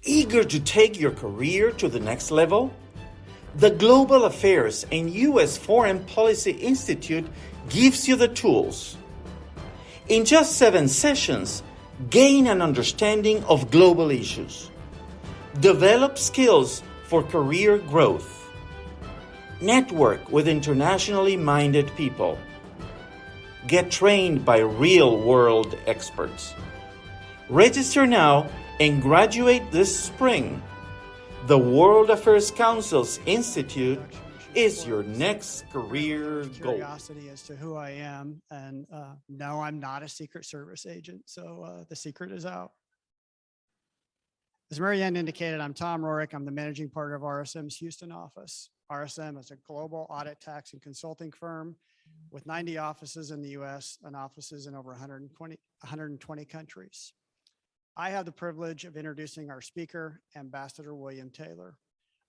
Eager to take your career to the next level? The Global Affairs and U.S. Foreign Policy Institute gives you the tools. In just 7 sessions, gain an understanding of global issues. Develop skills for career growth. Network with internationally minded people. Get trained by real-world experts. Register now and graduate this spring. The World Affairs Council's Institute is your next career goal. Curiosity as to who I am, and no, I'm not a Secret Service agent, so the secret is out. As Marianne indicated, I'm Tom Rorick. I'm the managing partner of RSM's Houston office. RSM is a global audit, tax, and consulting firm with 90 offices in the US and offices in over 120 countries. I have the privilege of introducing our speaker, Ambassador William Taylor.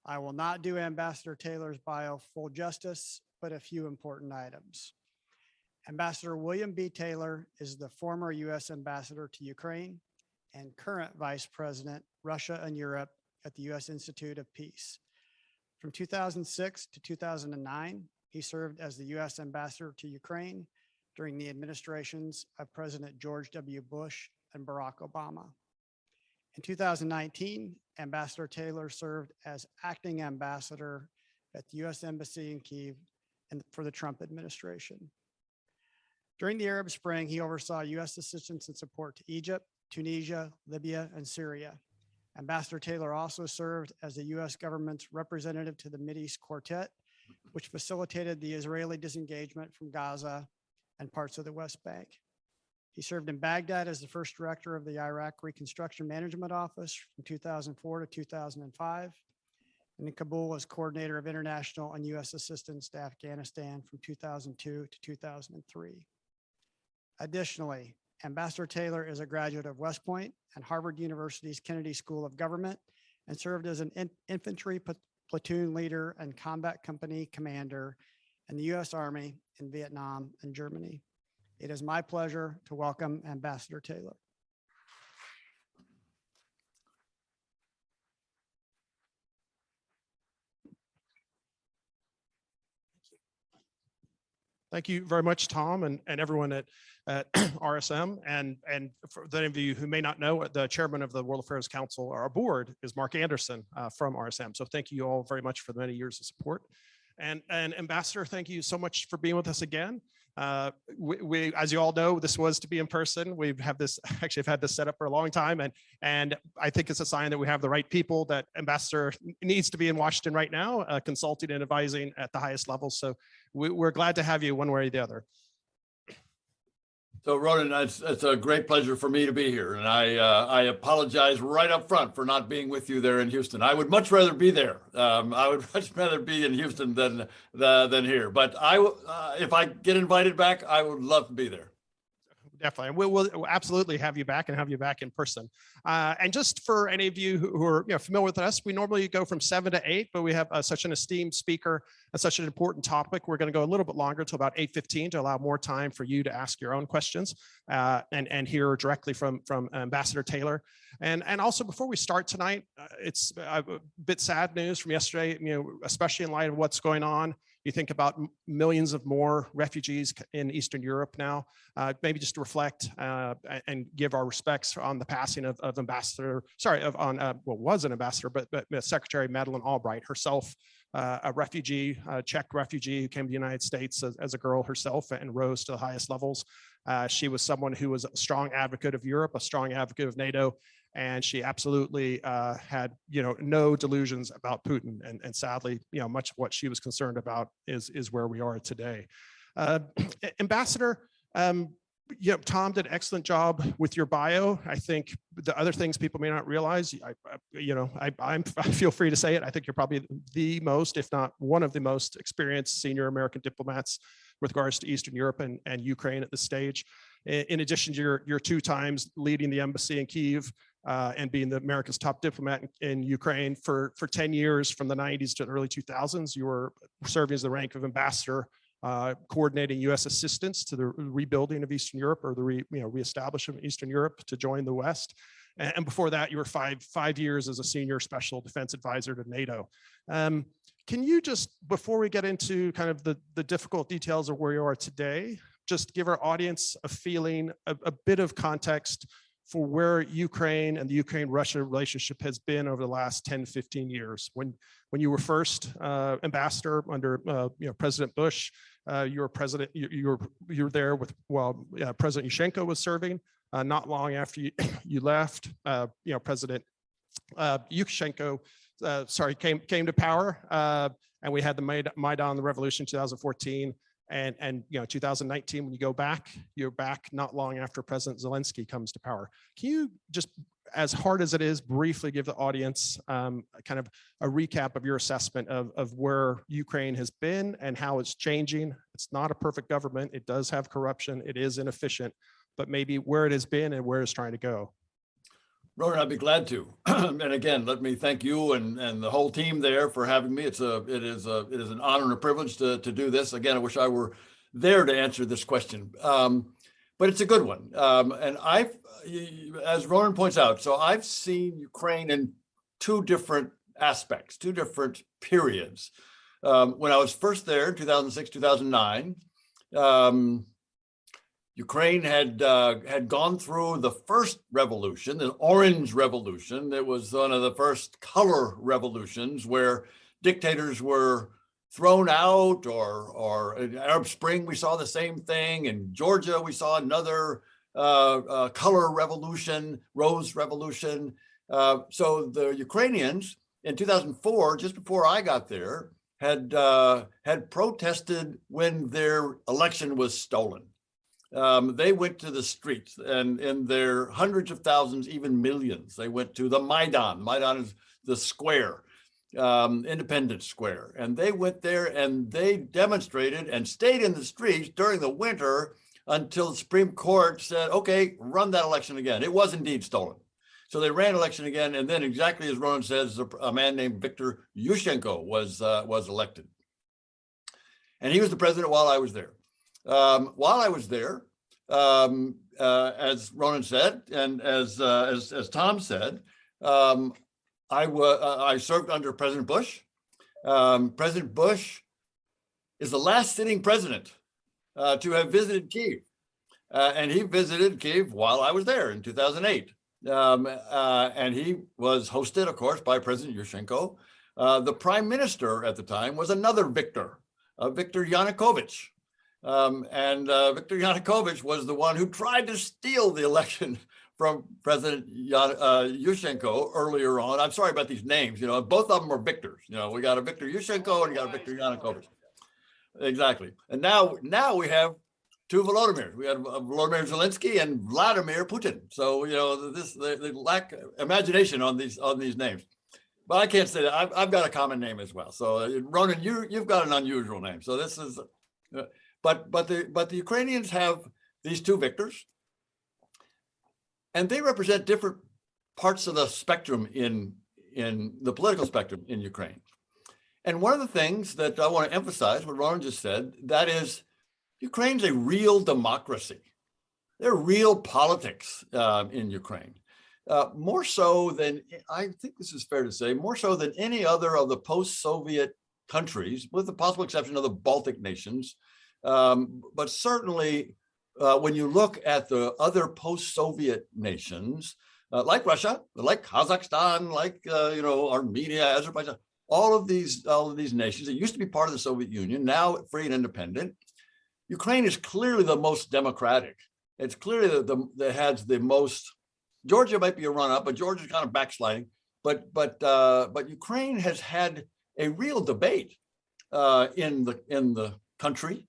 I will not do Ambassador Taylor's bio full justice, but a few important items. Ambassador William B. Taylor is the former US Ambassador to Ukraine and current Vice President, Russia and Europe at the US Institute of Peace. From 2006 to 2009, he served as the US Ambassador to Ukraine during the administrations of President George W. Bush and Barack Obama. In 2019, Ambassador Taylor served as acting ambassador at the US Embassy in Kyiv for the Trump administration. During the Arab Spring, he oversaw US assistance and support to Egypt, Tunisia, Libya, and Syria. Ambassador Taylor also served as the US government's representative to the Mideast Quartet, which facilitated the Israeli disengagement from Gaza and parts of the West Bank. He served in Baghdad as the first director of the Iraq Reconstruction Management Office from 2004 to 2005, and in Kabul as coordinator of international and US assistance to Afghanistan from 2002 to 2003. Additionally, Ambassador Taylor is a graduate of West Point and Harvard University's Kennedy School of Government and served as an infantry platoon leader and combat company commander in the US Army in Vietnam and Germany. It is my pleasure to welcome Ambassador Taylor. Thank you very much, Tom, and everyone at RSM. And for those of you who may not know, the chairman of the World Affairs Council, our board, is Mark Anderson from RSM. So thank you all very much for the many years of support. And Ambassador, thank you so much for being with us again. We, as you all know, this was to be in person. We've had this set up for a long time, and I think it's a sign that we have the right people. That Ambassador needs to be in Washington right now, consulting and advising at the highest level. So we're glad to have you one way or the other. So Ronan, it's a great pleasure for me to be here, and I apologize right up front for not being with you there in Houston. I would much rather be there. I would much rather be in Houston than here. But if I get invited back, I would love to be there. Definitely, we'll absolutely have you back and have you back in person. And just for any of you who are familiar with us, we normally go from 7 to 8, but we have such an esteemed speaker and such an important topic. We're going to go a little bit longer till about 8:15 to allow more time for you to ask your own questions and hear directly from Ambassador Taylor. And also before we start tonight, it's a bit sad news from yesterday. Especially in light of what's going on. You think about millions of more refugees in Eastern Europe now. Maybe just to reflect and give our respects on the passing of was an ambassador, but Secretary Madeleine Albright herself, a refugee, a Czech refugee who came to the United States as a girl herself and rose to the highest levels. She was someone who was a strong advocate of Europe, a strong advocate of NATO. And she absolutely had, no delusions about Putin. And sadly, much of what she was concerned about is where we are today. Ambassador, Tom did an excellent job with your bio. I think the other things people may not realize, I feel free to say it. I think you're probably the most, if not one of the most experienced senior American diplomats with regards to Eastern Europe and Ukraine at this stage. In addition to your 2 times leading the embassy in Kyiv, and being the America's top diplomat in Ukraine for 10 years, from the 90s to the early 2000s, you were serving as the rank of ambassador, coordinating U.S. assistance to the rebuilding of Eastern Europe, or the reestablishment of Eastern Europe to join the West. And before that, you were five years as a senior special defense advisor to NATO. Can you just, before we get into kind of the difficult details of where you are today, just give our audience a feeling, a bit of context for where Ukraine and the Ukraine-Russia relationship has been over the last 10, 15 years. When you were first ambassador under President Bush, you were president. You were there with President Yushchenko was serving. Not long after you left, President Yushchenko came to power, and we had the Maidan, the revolution, 2014. And 2019, when you go back, you're back not long after President Zelensky comes to power. Can you just, as hard as it is, briefly give the audience kind of a recap of your assessment of where Ukraine has been and how it's changing? It's not a perfect government. It does have corruption. It is inefficient, but maybe where it has been and where it's trying to go. Ronan, I'd be glad to. And again, let me thank you and the whole team there for having me. It is an honor and a privilege to do this. Again, I wish I were there to answer this question, but it's a good one. And as Ronan points out, so I've seen Ukraine in two different aspects, two different periods. When I was first there in 2006, 2009, Ukraine had gone through the first revolution, the Orange Revolution. It was one of the first color revolutions where dictators were thrown out, or in Arab Spring, we saw the same thing. In Georgia, we saw another color revolution, Rose Revolution. So the Ukrainians in 2004, just before I got there, had protested when their election was stolen. They went to the streets, and in their hundreds of thousands, even millions, they went to the Maidan. Maidan is the square, Independence Square. And they went there and they demonstrated and stayed in the streets during the winter until the Supreme Court said, okay, run that election again. It was indeed stolen. So they ran election again. And then, exactly as Ronan says, a man named Viktor Yushchenko was elected. And he was the president while I was there. While I was there, as Ronan said, and as Tom said, I served under President Bush. President Bush is the last sitting president to have visited Kyiv, and he visited Kyiv while I was there in 2008. And he was hosted, of course, by President Yushchenko. The prime minister at the time was another Viktor Yanukovych. Viktor Yanukovych was the one who tried to steal the election from President Yushchenko earlier on. I'm sorry about these names. Both of them are Victors. We got a Viktor Yushchenko and we got a Viktor Yanukovych. Exactly. And now we have two Volodymyrs. We have Volodymyr Zelensky and Vladimir Putin. So they lack imagination on these names. But I can't say that. I've got a common name as well. So Ronan, you've got an unusual name. So this is. But the Ukrainians have these two victors, and they represent different parts of the spectrum in the political spectrum in Ukraine. And one of the things that I want to emphasize, what Ronan just said, that is, Ukraine's a real democracy. There are real politics in Ukraine, more so than, I think this is fair to say, more so than any other of the post-Soviet countries, with the possible exception of the Baltic nations. But certainly, when you look at the other post-Soviet nations, like Russia, like Kazakhstan, like Armenia, Azerbaijan, all of these nations that used to be part of the Soviet Union, now free and independent, Ukraine is clearly the most democratic. It's clearly that has the most. Georgia might be a run-up, but Georgia's kind of backsliding. But Ukraine has had a real debate in the country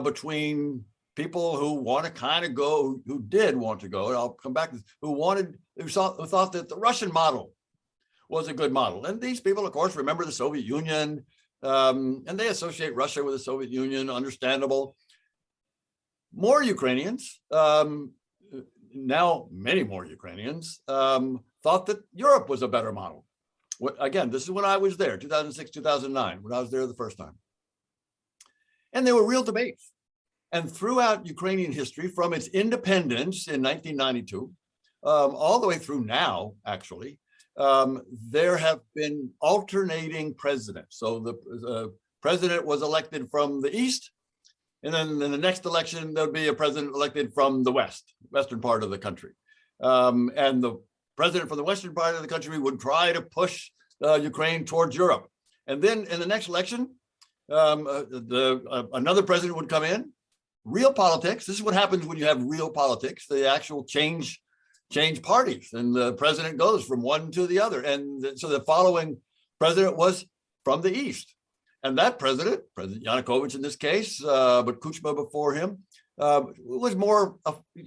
between people who want to kind of go, who did want to go, and I'll come back to this, who thought that the Russian model was a good model. And these people, of course, remember the Soviet Union, and they associate Russia with the Soviet Union, understandable. More Ukrainians, now many more Ukrainians, thought that Europe was a better model. Again, this is when I was there, 2006, 2009, when I was there the first time. And there were real debates. And throughout Ukrainian history, from its independence in 1992 all the way through now, actually, there have been alternating presidents. So the president was elected from the East, and then in the next election, there'll be a president elected from the western part of the country. And the president from the western part of the country would try to push Ukraine towards Europe. And then in the next election, another president would come in. Real politics. This is what happens when you have real politics. The actual change parties, and the president goes from one to the other. And so the following president was from the East. And that President Yanukovych in this case, but Kuchma before him, was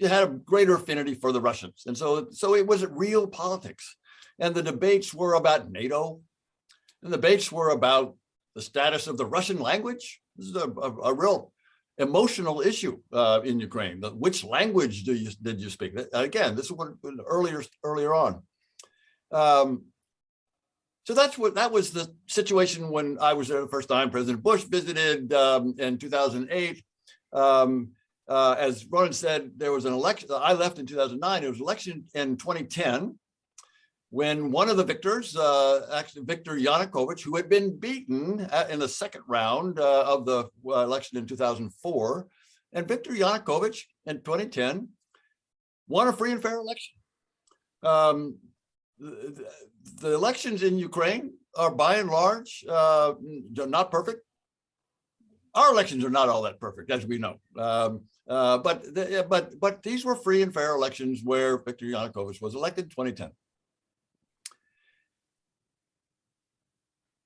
had a greater affinity for the Russians. And so it was real politics. And the debates were about NATO, and the debates were about the status of the Russian language. This is a real emotional issue in Ukraine. Which language did you speak? Again, this was earlier on. So that was the situation when I was there the first time. President Bush visited in 2008. As Ronan said, there was an election. I left in 2009. There was an election in 2010 when one of the victors, actually Viktor Yanukovych, who had been beaten in the second round of the election in 2004, and Viktor Yanukovych in 2010 won a free and fair election. The elections in Ukraine are by and large not perfect. Our elections are not all that perfect, as we know. But these were free and fair elections where Viktor Yanukovych was elected in 2010.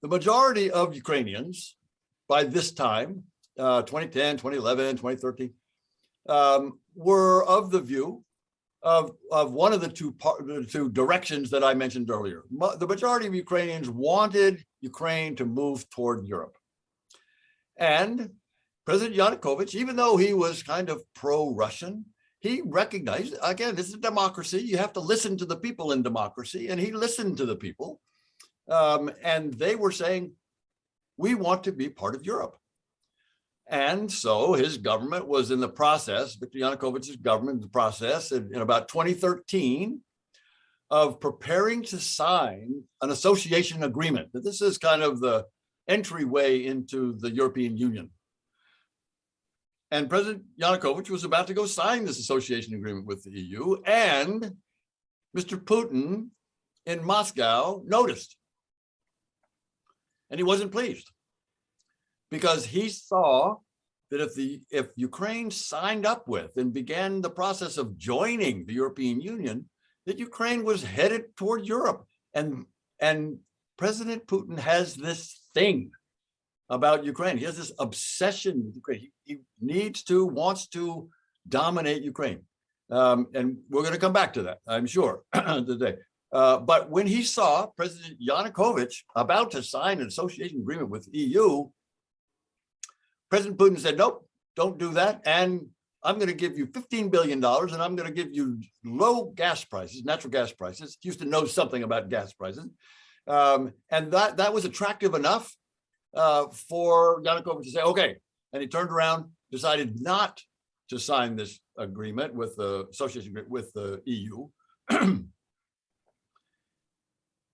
The majority of Ukrainians by this time, 2010, 2011, 2013, were of the view of one of the two directions that I mentioned earlier. The majority of Ukrainians wanted Ukraine to move toward Europe. And President Yanukovych, even though he was kind of pro-Russian, he recognized, again, this is a democracy. You have to listen to the people in democracy. And he listened to the people. And they were saying, we want to be part of Europe. And so his government was in the process, Viktor Yanukovych's government in the process in about 2013 of preparing to sign an association agreement. This is kind of the entryway into the European Union. And President Yanukovych was about to go sign this association agreement with the EU, and Mr. Putin in Moscow noticed. And he wasn't pleased, because he saw that if Ukraine signed up with and began the process of joining the European Union, that Ukraine was headed toward Europe. And President Putin has this thing about Ukraine. He has this obsession with Ukraine. He wants to dominate Ukraine. And we're going to come back to that, I'm sure, today. But when he saw President Yanukovych about to sign an association agreement with the EU, President Putin said, nope, don't do that. And I'm going to give you $15 billion, and I'm going to give you low gas prices, natural gas prices. Houston knows something about gas prices. And that was attractive enough for Yanukovych to say, okay. And he turned around, decided not to sign this agreement with the association agreement with the EU.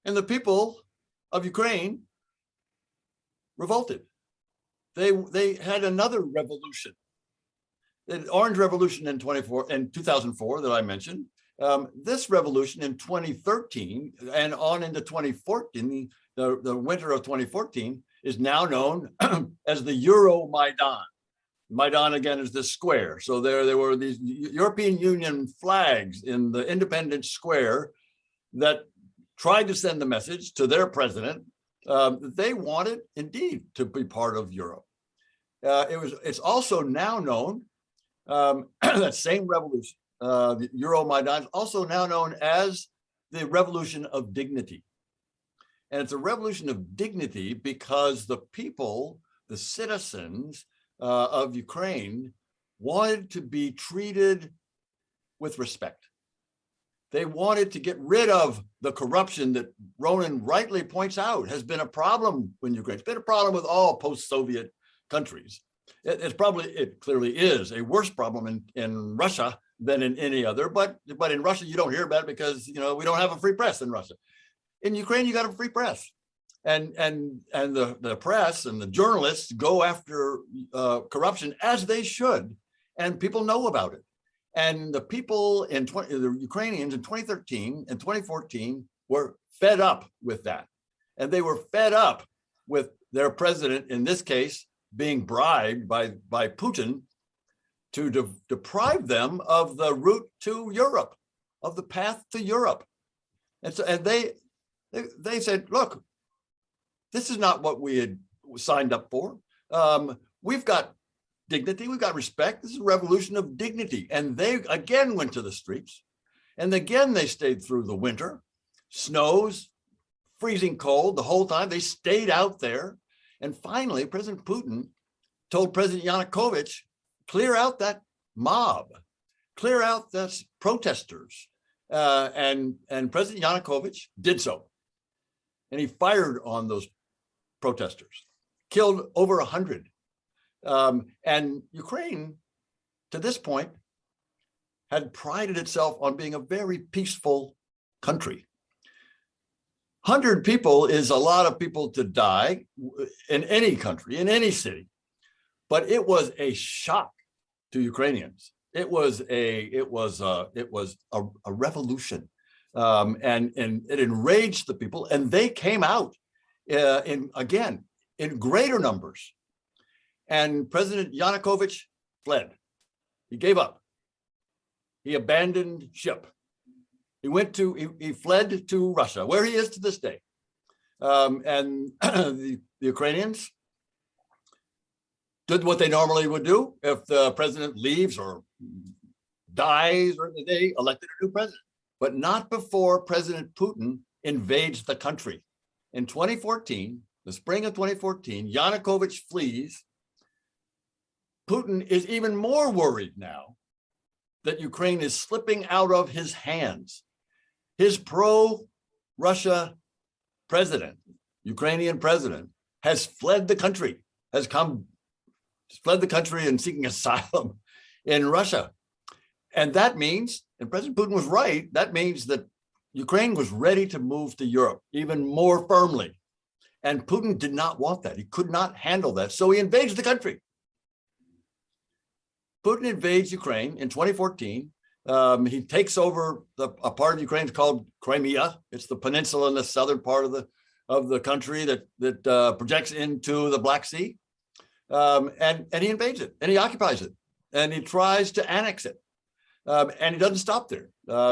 And the people of Ukraine revolted. They had another revolution, the Orange Revolution in 2004 that I mentioned. This revolution in 2013 and on into 2014, the winter of 2014, is now known as the Euromaidan. Maidan, again, is this square. So there were these European Union flags in the Independence Square that tried to send the message to their president that they wanted indeed to be part of Europe. It's also now known, that same revolution, the Euromaidan, is also now known as the Revolution of Dignity. And it's a revolution of dignity because the people, the citizens of Ukraine, wanted to be treated with respect. They wanted to get rid of the corruption that Ronan rightly points out has been a problem in Ukraine. It's been a problem with all post-Soviet countries. It clearly is a worse problem in Russia than in any other. But in Russia, you don't hear about it because, you know, we don't have a free press in Russia. In Ukraine, you got a free press. And the press and the journalists go after corruption as they should, and people know about it. And the people the Ukrainians in 2013 and 2014 were fed up with that. And they were fed up with their president, in this case, being bribed by Putin to deprive them of the route to Europe, of the path to Europe. And so, and they said, look, this is not what we had signed up for. We've got dignity, we've got respect. This is a revolution of dignity. And they again went to the streets. And again, they stayed through the winter, snows, freezing cold the whole time. They stayed out there. And finally, President Putin told President Yanukovych, clear out that mob, clear out those protesters. And President Yanukovych did so. And he fired on those protesters, killed over 100. And Ukraine, to this point, had prided itself on being a very peaceful country. 100 people is a lot of people to die in any country, in any city, but it was a shock to Ukrainians. It was a revolution, and it enraged the people, and they came out in greater numbers. And President Yanukovych fled. He gave up. He abandoned ship. He fled to Russia, where he is to this day. And the Ukrainians did what they normally would do if the president leaves or dies, or they elected a new president, but not before President Putin invades the country. In 2014, the spring of 2014, Yanukovych flees. Putin is even more worried now that Ukraine is slipping out of his hands. His pro-Russia president, Ukrainian president, has fled the country, fled the country and seeking asylum in Russia. And that means, and President Putin was right, that means that Ukraine was ready to move to Europe even more firmly. And Putin did not want that. He could not handle that. So he invades the country. Putin invades Ukraine in 2014. He takes over a part of Ukraine called Crimea. It's the peninsula in the southern part of the country that projects into the Black Sea. And he invades it, and he occupies it, and he tries to annex it. And he doesn't stop there.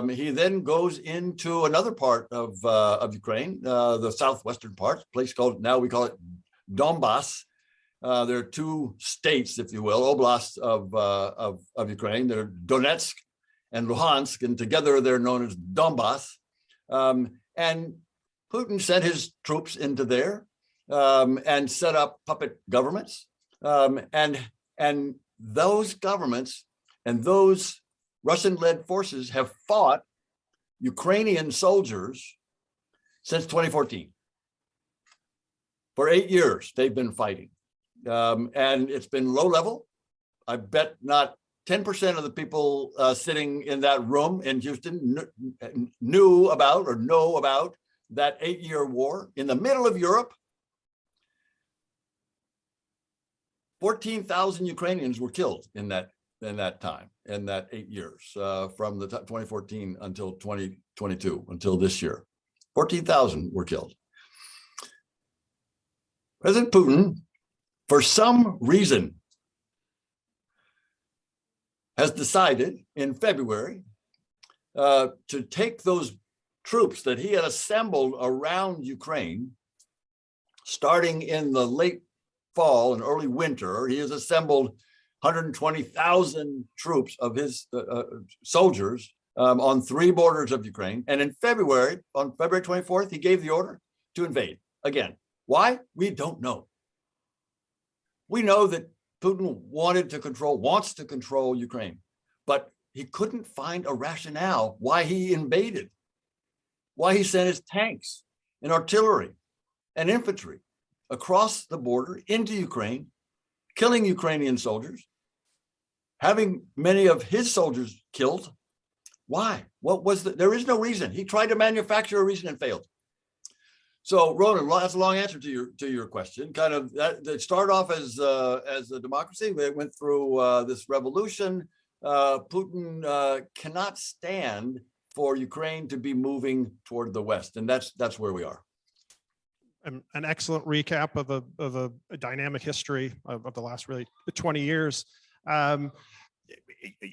He then goes into another part of Ukraine, the southwestern part, a place called, now we call it Donbass. There are two states, if you will, oblasts of Ukraine. They're Donetsk and Luhansk, and together they're known as Donbass. And Putin sent his troops into there and set up puppet governments. And those governments and those Russian-led forces have fought Ukrainian soldiers since 2014. For 8 years, they've been fighting. And it's been low level. I bet not 10% of the people sitting in that room in Houston knew about or know about that 8-year war in the middle of Europe. 14,000 Ukrainians were killed in that time, in that 8 years, from the 2014 until 2022, until this year. 14,000 were killed. President Putin, for some reason, has decided in February to take those troops that he had assembled around Ukraine, starting in the late fall and early winter. He has assembled 120,000 troops of his soldiers on 3 borders of Ukraine. And in February, on February 24th, he gave the order to invade again. Why? We don't know. We know that Putin wants to control Ukraine, but he couldn't find a rationale why he invaded, why he sent his tanks and artillery and infantry across the border into Ukraine, killing Ukrainian soldiers, having many of his soldiers killed. Why? What was there is no reason. He tried to manufacture a reason and failed. So Ronan, that's a long answer to your question. Kind of that it started off as a democracy. They went through this revolution. Putin cannot stand for Ukraine to be moving toward the West, and that's where we are. An excellent recap of a dynamic history of the last really 20 years.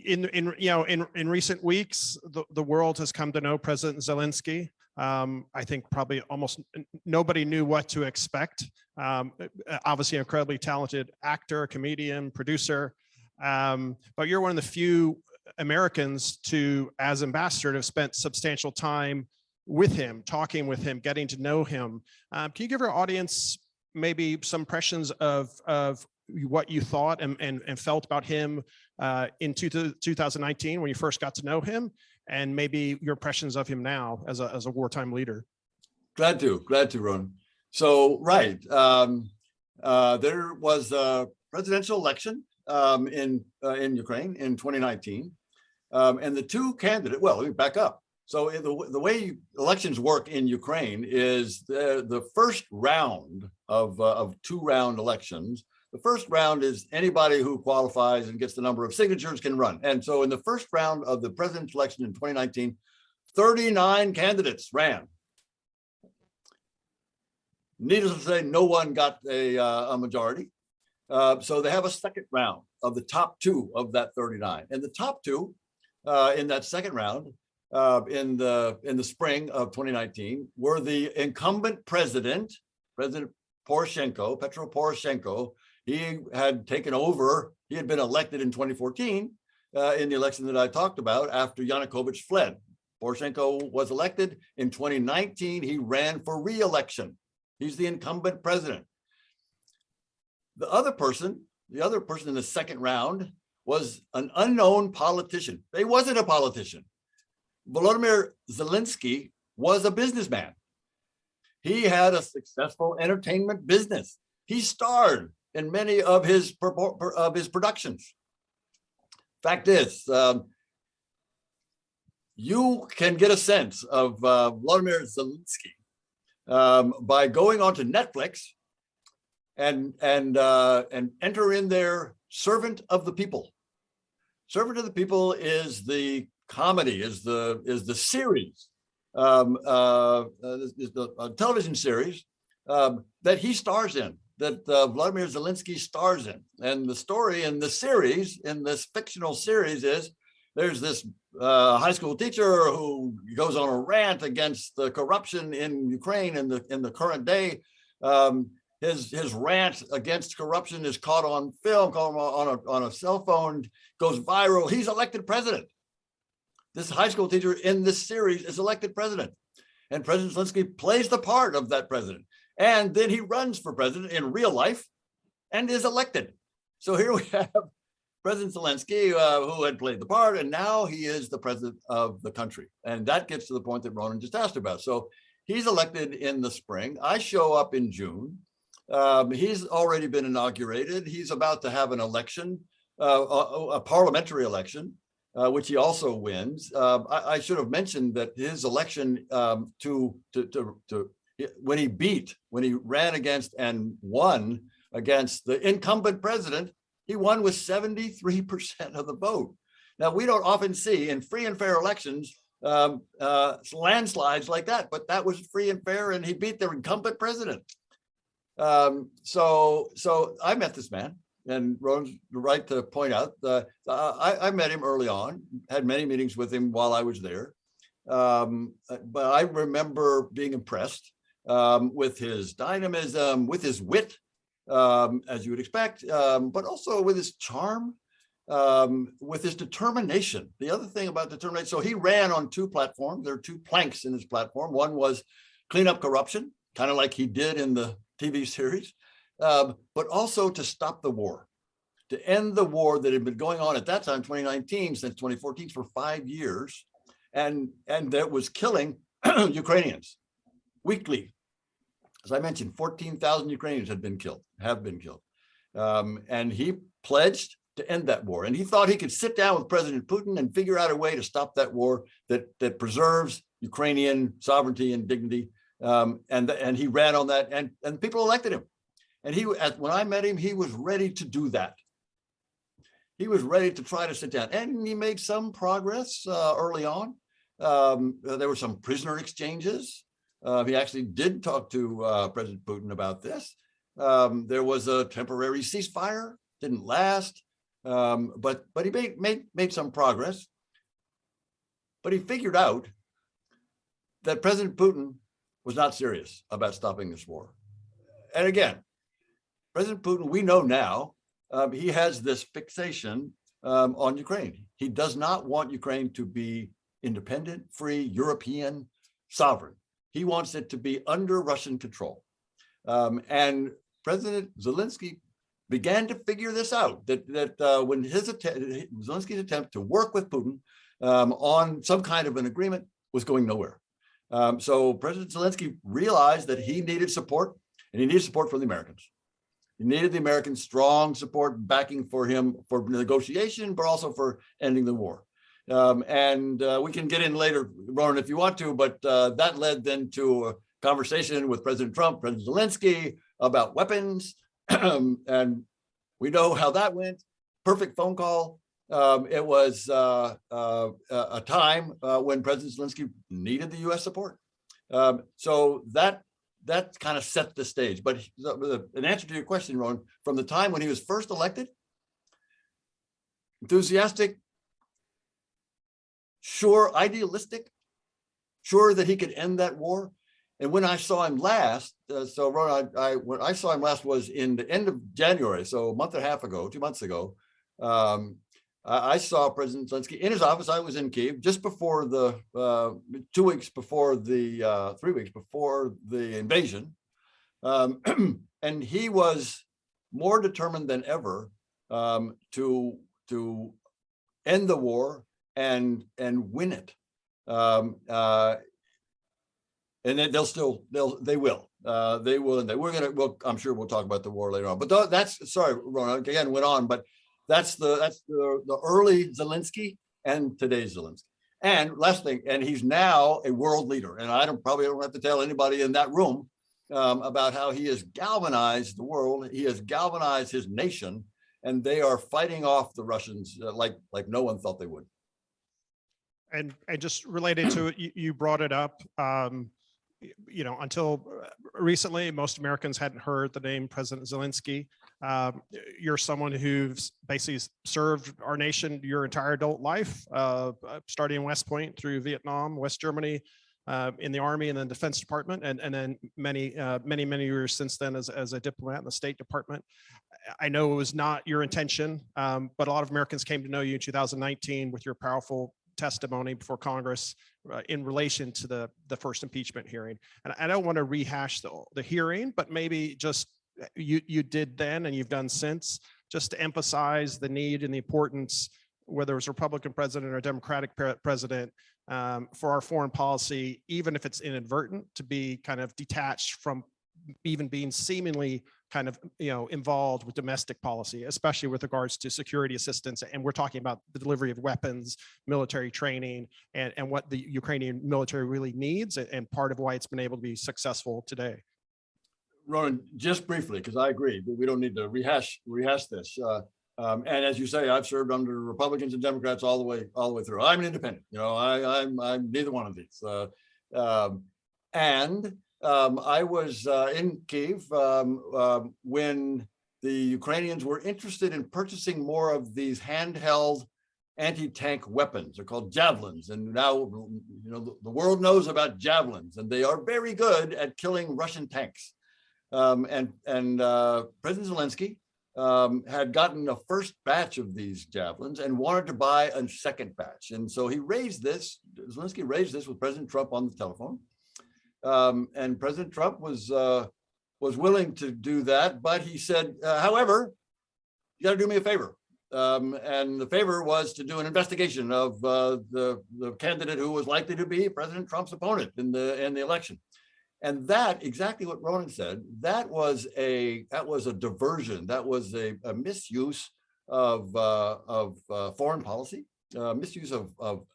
In recent weeks, the world has come to know President Zelensky. I think probably almost nobody knew what to expect. Obviously, an incredibly talented actor, comedian, producer. But you're one of the few Americans as ambassador to have spent substantial time with him, talking with him, getting to know him. Can you give our audience maybe some impressions of what you thought and felt about him in 2019 when you first got to know him, and maybe your impressions of him now as a wartime leader? Glad to, Ron. So, right, there was a presidential election in Ukraine in 2019, and the two candidates. Well, let me back up. So, the way elections work in Ukraine is the first round of 2-round elections. The first round is anybody who qualifies and gets the number of signatures can run. And so in the first round of the presidential election in 2019, 39 candidates ran. Needless to say, no one got a majority. So they have a second round of the top 2 of that 39. And the top 2 in that second round in the spring of 2019 were the incumbent President Poroshenko, Petro Poroshenko. He had taken over. He had been elected in 2014 in the election that I talked about after Yanukovych fled. Poroshenko was elected. In 2019, he ran for re-election. He's the incumbent president. The other person in the second round was an unknown politician. He wasn't a politician. Vladimir Zelensky was a businessman. He had a successful entertainment business. He starred in many of his productions. Fact is, you can get a sense of Vladimir Zelensky by going onto Netflix and enter in there Servant of the People. Servant of the People is the comedy, is the series, is the television series that he stars in, that Vladimir Zelensky stars in. And the story in the series, in this fictional series, is there's this high school teacher who goes on a rant against the corruption in Ukraine in the current day. His rant against corruption is caught on film, caught on a cell phone, goes viral. He's elected president. This high school teacher in this series is elected president. And President Zelensky plays the part of that president. And then he runs for president in real life and is elected. So here we have President Zelensky, who had played the part, and now he is the president of the country. And that gets to the point that Ronan just asked about. So he's elected in the spring. I show up in June. He's already been inaugurated. He's about to have an election, a parliamentary election, which he also wins. I should have mentioned that his election when he ran against and won against the incumbent president, he won with 73% of the vote. Now, we don't often see in free and fair elections landslides like that, but that was free and fair, and he beat the incumbent president. So I met this man, and Ron's right to point out I met him early on, had many meetings with him while I was there. But I remember being impressed with his dynamism, with his wit, as you would expect, but also with his charm, with his determination. The other thing about determination, so he ran on 2 platforms. There are 2 planks in his platform. One was clean up corruption, kind of like he did in the TV series, but also to stop the war, to end the war that had been going on at that time, 2019, since 2014, for 5 years, and that was killing Ukrainians weekly. As I mentioned, 14,000 Ukrainians have been killed. And he pledged to end that war. And he thought he could sit down with President Putin and figure out a way to stop that war that preserves Ukrainian sovereignty and dignity. And he ran on that, and people elected him. And when I met him, he was ready to do that. He was ready to try to sit down, and he made some progress early on. There were some prisoner exchanges. He actually did talk to President Putin about this. There was a temporary ceasefire, didn't last, but he made some progress. But he figured out that President Putin was not serious about stopping this war. And again, President Putin, we know now, he has this fixation on Ukraine. He does not want Ukraine to be independent, free, European, sovereign. He wants it to be under Russian control. And President Zelensky began to figure this out, that when Zelensky's attempt to work with Putin on some kind of an agreement was going nowhere. So President Zelensky realized that he needed support, and he needed support from the Americans. He needed the American strong support backing for him for negotiation, but also for ending the war. And we can get in later, Ronan, if you want to, but that led then to a conversation with President Trump, President Zelensky about weapons. And we know how that went. Perfect phone call. It was a time when President Zelensky needed the U.S. support. So that kind of set the stage. But an answer to your question, Ron, from the time when he was first elected, enthusiastic, sure, idealistic, sure that he could end that war. And when I saw him last, so Ron, when I saw him last was in the end of January, so a month and a half ago, 2 months ago. I saw President Zelensky in his office. I was in Kyiv just before the 2 weeks before the 3 weeks before the invasion, and he was more determined than ever to end the war and win it. And then they will, and we're gonna. I'm sure we'll talk about the war later on. But that's sorry, Ron. Again, went on, but. That's the early Zelensky and today's Zelensky. And last thing, and he's now a world leader. And I probably don't have to tell anybody in that room about how he has galvanized the world. He has galvanized his nation, and they are fighting off the Russians like no one thought they would. And just related to it, you brought it up. Until recently, most Americans hadn't heard the name President Zelensky. You're someone who's basically served our nation your entire adult life, starting in West Point through Vietnam, West Germany, in the Army and then Defense Department, and then many years since then as a diplomat in the State Department. I know it was not your intention, but a lot of Americans came to know you in 2019 with your powerful testimony before Congress in relation to the first impeachment hearing. And I don't want to rehash the hearing, but maybe just you did then and you've done since, just to emphasize the need and the importance, whether it's a Republican president or a Democratic president, for our foreign policy, even if it's inadvertent, to be kind of detached from even being seemingly kind of involved with domestic policy, especially with regards to security assistance. And we're talking about the delivery of weapons, military training, and what the Ukrainian military really needs, and part of why it's been able to be successful today. Ronan, just briefly, because I agree, but we don't need to rehash this. And as you say, I've served under Republicans and Democrats all the way through. I'm an independent. I'm neither one of these. I was in Kyiv when the Ukrainians were interested in purchasing more of these handheld anti-tank weapons. They're called javelins, and now the world knows about javelins, and they are very good at killing Russian tanks. And President Zelensky had gotten a first batch of these javelins and wanted to buy a second batch. And so Zelensky raised this with President Trump on the telephone. And President Trump was willing to do that, but he said, however, you got to do me a favor. And the favor was to do an investigation of the candidate who was likely to be President Trump's opponent in the election. And that, exactly what Ronan said, that was a diversion. That was a misuse foreign policy, misuse of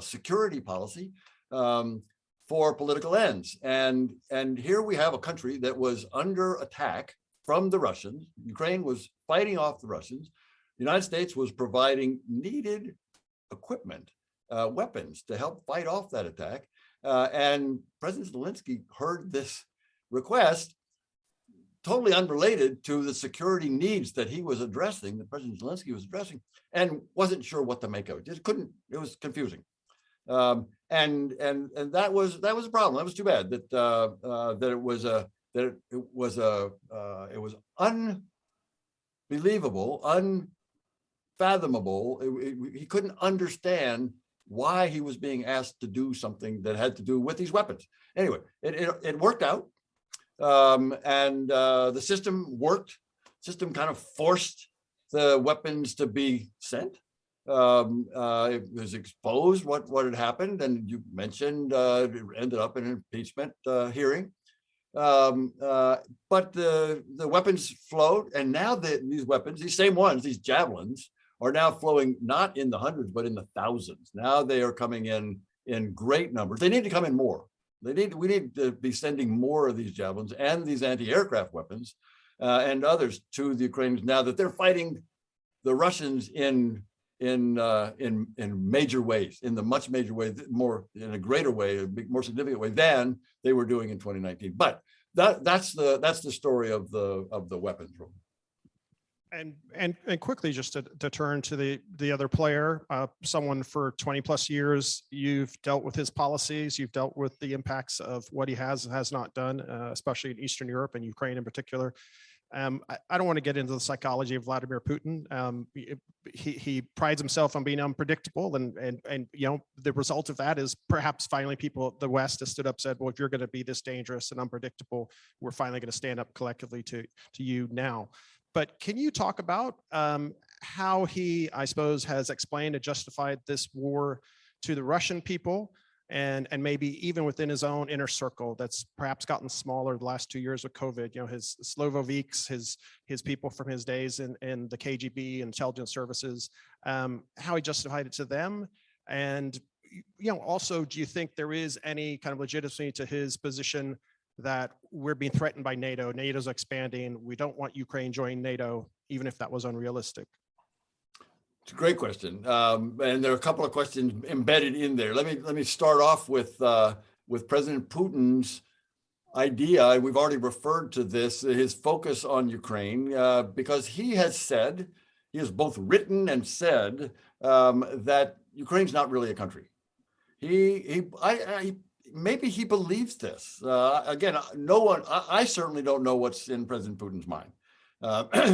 security policy for political ends. And here we have a country that was under attack from the Russians. Ukraine was fighting off the Russians. The United States was providing needed equipment, weapons to help fight off that attack. And President Zelensky heard this request, totally unrelated to the security needs that he was addressing, that President Zelensky was addressing, and wasn't sure what to make of it. Just couldn't. It was confusing, and that was a problem. That was too bad that it was unbelievable, unfathomable. He couldn't understand why he was being asked to do something that had to do with these weapons. Anyway, it worked out. The system worked. System kind of forced the weapons to be sent. It was exposed what had happened, and you mentioned it ended up in an impeachment hearing. But the weapons flowed, and now these weapons, these same ones, these javelins, are now flowing not in the hundreds but in the thousands. Now they are coming in great numbers. They need to come in more. We need to be sending more of these javelins and these anti-aircraft weapons and others to the Ukrainians now that they're fighting the Russians in major ways, in the much major way, more in a greater way, a more significant way than they were doing in 2019. But that's the story of the weapons. And quickly, just to turn to the other player, someone for 20 plus years, you've dealt with his policies, you've dealt with the impacts of what he has and has not done, especially in Eastern Europe and Ukraine in particular. I don't want to get into the psychology of Vladimir Putin. He prides himself on being unpredictable, and you know, the result of that is perhaps finally the West has stood up, said, well, if you're going to be this dangerous and unpredictable, we're finally going to stand up collectively to you now. But can you talk about how he, I suppose, has explained and justified this war to the Russian people, and maybe even within his own inner circle that's perhaps gotten smaller the last 2 years with COVID? You know, his Slovoviks, his people from his days in the KGB and intelligence services, how he justified it to them, and you know, also, do you think there is any kind of legitimacy to his position that we're being threatened by NATO? NATO's expanding. We don't want Ukraine joining NATO, even if that was unrealistic. It's a great question, and there are a couple of questions embedded in there. Let me start off with President Putin's idea. We've already referred to this, his focus on Ukraine, because he has said, he has both written and said that Ukraine's not really a country. Maybe he believes this. Again, no one, I certainly don't know what's in President Putin's mind.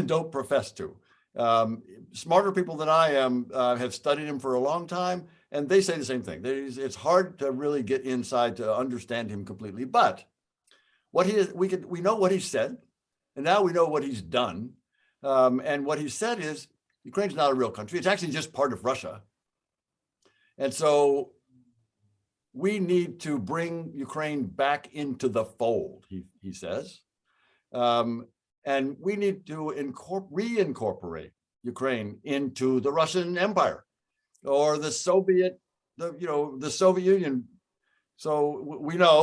Don't profess to. Smarter people than I am have studied him for a long time, and they say the same thing. It's hard to really get inside to understand him completely. But what he is, we know what he said, and now we know what he's done. And what he said is Ukraine's not a real country. It's actually just part of Russia. And so we need to bring Ukraine back into the fold, he says. And we need to reincorporate Ukraine into the Russian Empire or the Soviet Union. So we know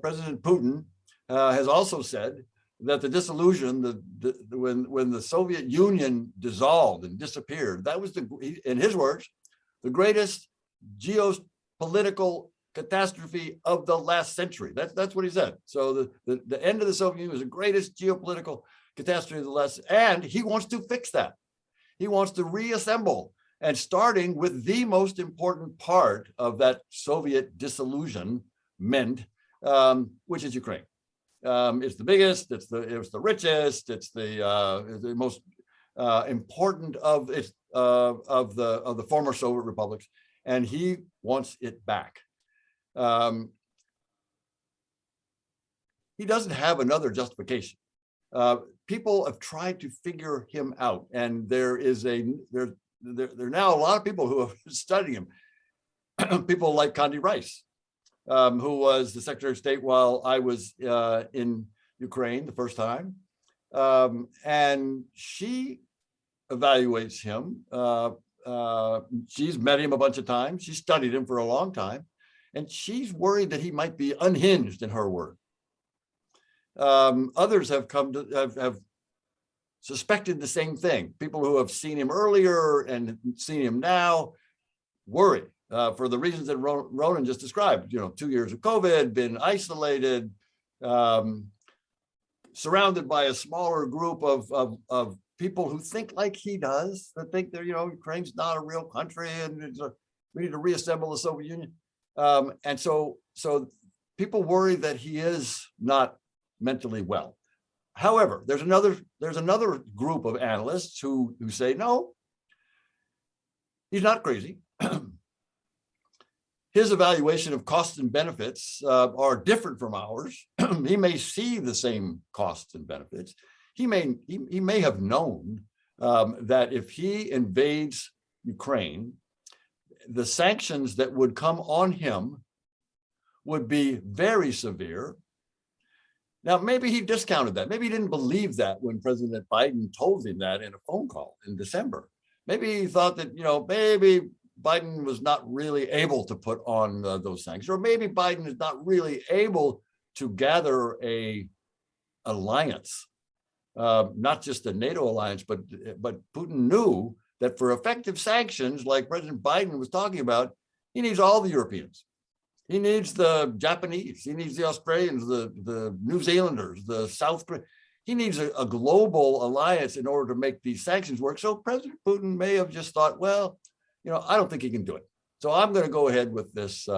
President Putin has also said that the dissolution, when the Soviet Union dissolved and disappeared, that was, in his words, the greatest geopolitical catastrophe of the last century. That's what he said. So the end of the Soviet Union was the greatest geopolitical catastrophe of the last, and he wants to fix that. He wants to reassemble, and starting with the most important part of that Soviet dissolution, which is Ukraine. It's the biggest, it's the richest, it's the most important of the former Soviet republics, and he wants it back. He doesn't have another justification. People have tried to figure him out, and there are now a lot of people who have studied him. People like Condi Rice, who was the Secretary of State while I was in Ukraine the first time, and she evaluates him. She's met him a bunch of times. She studied him for a long time, and she's worried that he might be unhinged, in her word. Others have come to have suspected the same thing. People who have seen him earlier and seen him now worry for the reasons that Ronan just described. 2 years of COVID, been isolated, surrounded by a smaller group of people who think like he does, that think that Ukraine's not a real country and we need to reassemble the Soviet Union. And so people worry that he is not mentally well. However, there's another group of analysts who say, no, he's not crazy. His evaluation of costs and benefits are different from ours. He may see the same costs and benefits. He may have known that if he invades Ukraine, the sanctions that would come on him would be very severe. Now, maybe he discounted that. Maybe he didn't believe that when President Biden told him that in a phone call in December. Maybe he thought that, maybe Biden was not really able to put on those sanctions, or maybe Biden is not really able to gather a alliance, not just a NATO alliance, but Putin knew that for effective sanctions, like President Biden was talking about, he needs all the Europeans. He needs the Japanese, he needs the Australians, the New Zealanders, the South Koreans. He needs a global alliance in order to make these sanctions work. So President Putin may have just thought, well, I don't think he can do it. So I'm going to go ahead with this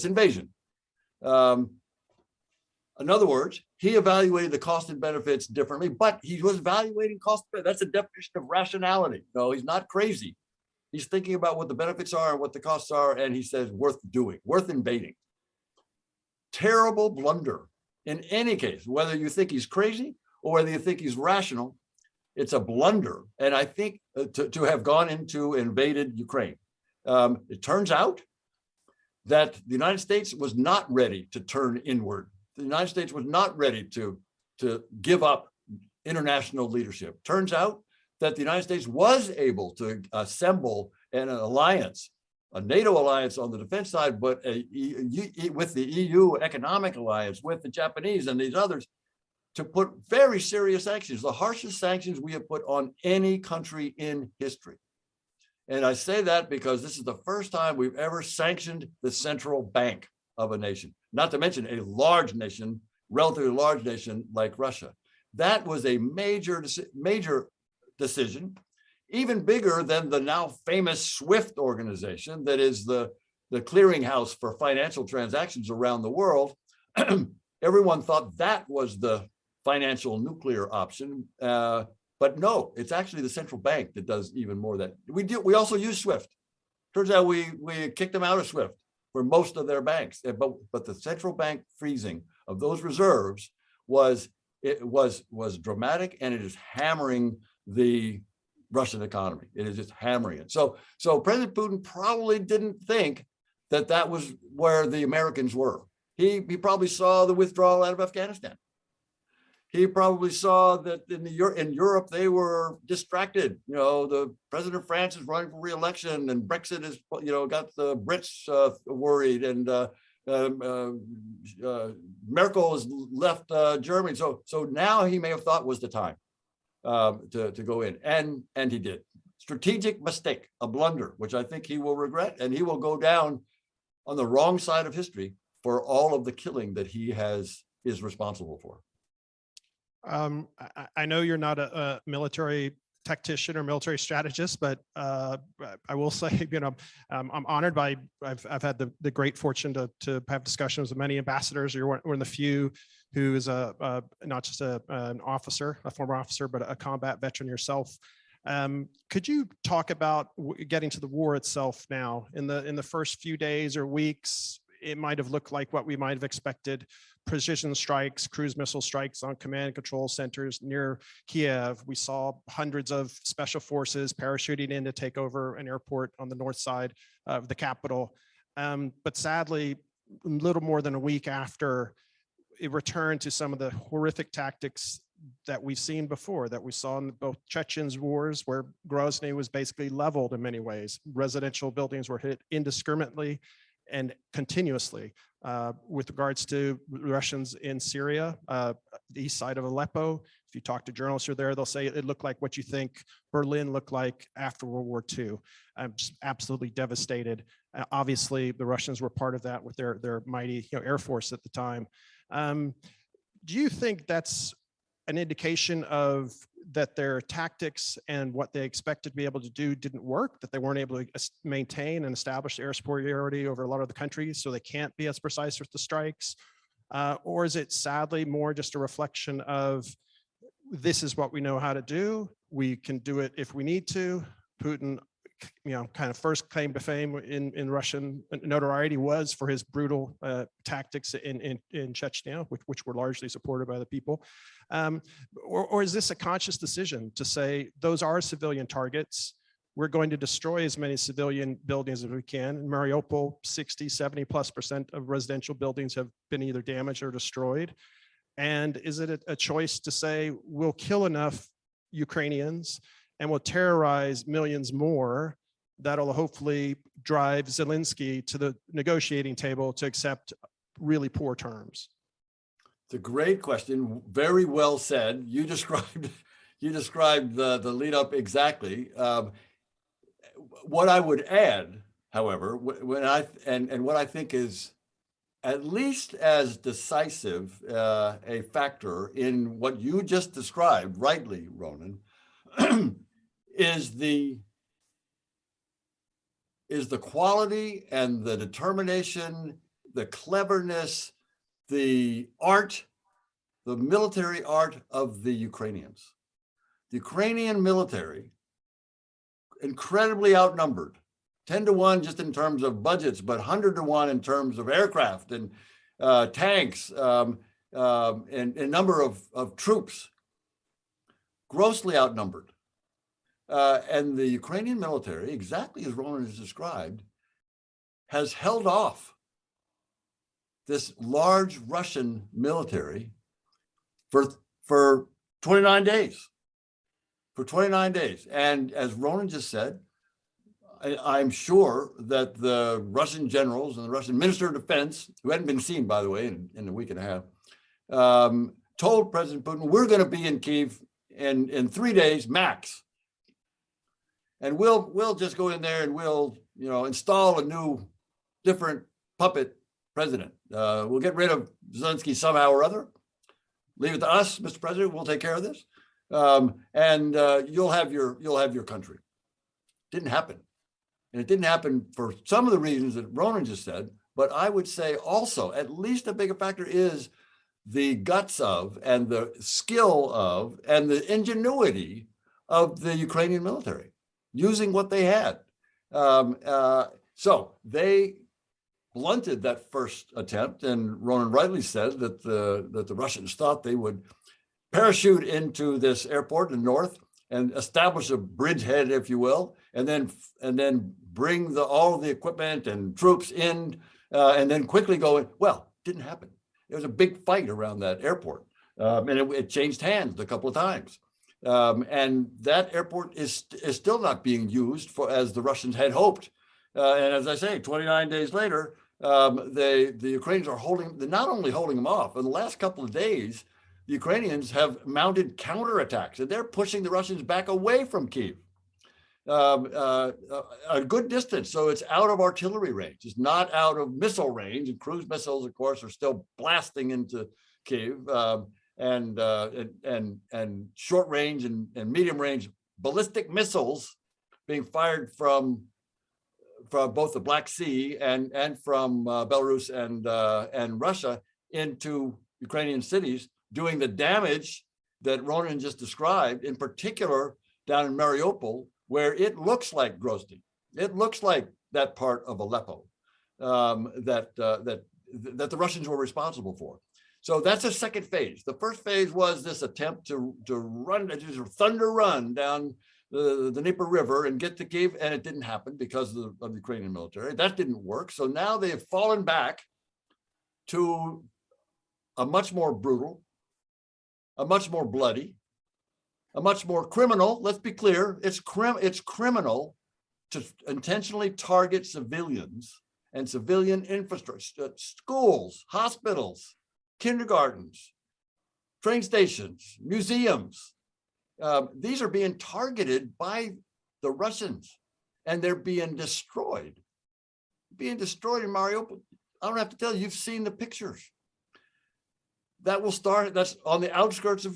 invasion. In other words, he evaluated the cost and benefits differently, but he was evaluating cost. That's a definition of rationality. No, he's not crazy. He's thinking about what the benefits are and what the costs are, and he says worth doing, worth invading. Terrible blunder. In any case, whether you think he's crazy or whether you think he's rational, it's a blunder. And I think to have gone into invaded Ukraine. It turns out that the United States was not ready to turn inward. The United States was not ready to give up international leadership. Turns out that the United States was able to assemble an alliance, a NATO alliance on the defense side, but with the EU economic alliance, with the Japanese and these others, to put very serious sanctions, the harshest sanctions we have put on any country in history. And I say that because this is the first time we've ever sanctioned the central bank of a nation, not to mention a large nation, relatively large nation like Russia. That was a major decision, even bigger than the now famous SWIFT organization that is the clearinghouse for financial transactions around the world. Everyone thought that was the financial nuclear option, but no, it's actually the central bank that does even more than that. We also use SWIFT. Turns out we kicked them out of SWIFT for most of their banks, but the central bank freezing of those reserves was dramatic, and it is hammering the Russian economy. It is just hammering it. So President Putin probably didn't think that was where the Americans were. He probably saw the withdrawal out of Afghanistan. He probably saw that in Europe they were distracted. The president of France is running for re-election, and Brexit is got the Brits worried, and Merkel has left Germany. So now he may have thought was the time to go in, and he did. Strategic mistake, a blunder, which I think he will regret, and he will go down on the wrong side of history for all of the killing that he is responsible for. I know you're not a military tactician or military strategist, but I will say, I'm honored by, I've had the great fortune to have discussions with many ambassadors. You're one of the few who is not just an officer, a former officer, but a combat veteran yourself. Could you talk about getting to the war itself now? In the first few days or weeks, it might have looked like what we might have expected: precision strikes, cruise missile strikes on command and control centers near Kiev. We saw hundreds of special forces parachuting in to take over an airport on the north side of the capital. But sadly, a little more than a week after, it returned to some of the horrific tactics that we've seen before, that we saw in both Chechen's wars, where Grozny was basically leveled in many ways. Residential buildings were hit indiscriminately and continuously. With regards to Russians in Syria, the east side of Aleppo, if you talk to journalists who are there, they'll say it looked like what you think Berlin looked like after World War II. I'm just absolutely devastated. Obviously, the Russians were part of that with their mighty Air Force at the time. Do you think that's an indication of that their tactics and what they expected to be able to do didn't work, that they weren't able to maintain and establish air superiority over a lot of the countries, so they can't be as precise with the strikes? Or is it sadly more just a reflection of this is what we know how to do, we can do it if we need to? Putin, kind of first claim to fame in Russian notoriety was for his brutal tactics in Chechnya, which were largely supported by the people. Or is this a conscious decision to say those are civilian targets? We're going to destroy as many civilian buildings as we can. In Mariupol, 60–70+% of residential buildings have been either damaged or destroyed. And is it a choice to say we'll kill enough Ukrainians and will terrorize millions more that'll hopefully drive Zelensky to the negotiating table to accept really poor terms? It's a great question. Very well said. You described the lead up exactly. What I would add, however, what I think is at least as decisive a factor in what you just described, rightly, Ronan, is the quality and the determination, the cleverness, the art, the military art of the Ukrainians. The Ukrainian military, incredibly outnumbered, 10-to-1 just in terms of budgets, but 100-to-1 in terms of aircraft and tanks and number of troops, grossly outnumbered. And the Ukrainian military, exactly as Ronan has described, has held off this large Russian military for 29 days. For 29 days. And as Ronan just said, I'm sure that the Russian generals and the Russian Minister of Defense, who hadn't been seen, by the way, in a week and a half, told President Putin, we're going to be in Kyiv in 3 days max. And we'll just go in there and we'll install a new, different puppet president. We'll get rid of Zelensky somehow or other. Leave it to us, Mr. President. We'll take care of this, and you'll have your country. Didn't happen, and it didn't happen for some of the reasons that Ronan just said. But I would say also, at least a bigger factor is the guts of, and the skill of, and the ingenuity of the Ukrainian military, using what they had. So they blunted that first attempt, and Ronan rightly said that the Russians thought they would parachute into this airport in the north and establish a bridgehead, if you will, and then bring all of the equipment and troops in, and then quickly go in. Well, didn't happen. There was a big fight around that airport, and it changed hands a couple of times. And that airport is still not being used as the Russians had hoped. And as I say, 29 days later, the Ukrainians they're not only holding them off. In the last couple of days, the Ukrainians have mounted counterattacks, and they're pushing the Russians back away from Kyiv a good distance. So it's out of artillery range. It's not out of missile range. And cruise missiles, of course, are still blasting into Kyiv. And short range and medium range ballistic missiles being fired from both the Black Sea and from Belarus and Russia into Ukrainian cities, doing the damage that Ronan just described, in particular down in Mariupol, where it looks like Grozny. It looks like that part of Aleppo that the Russians were responsible for. So that's a second phase. The first phase was this attempt to just thunder run down the Dnieper River and get to Kyiv, and it didn't happen because of the Ukrainian military. That didn't work. So now they have fallen back to a much more brutal a much more bloody, a much more criminal. Let's be clear, it's criminal to intentionally target civilians and civilian infrastructure, schools, hospitals, kindergartens, train stations, museums. These are being targeted by the Russians, and they're being destroyed. In Mariupol. I don't have to tell you, you've seen the pictures. That will start, that's on the outskirts of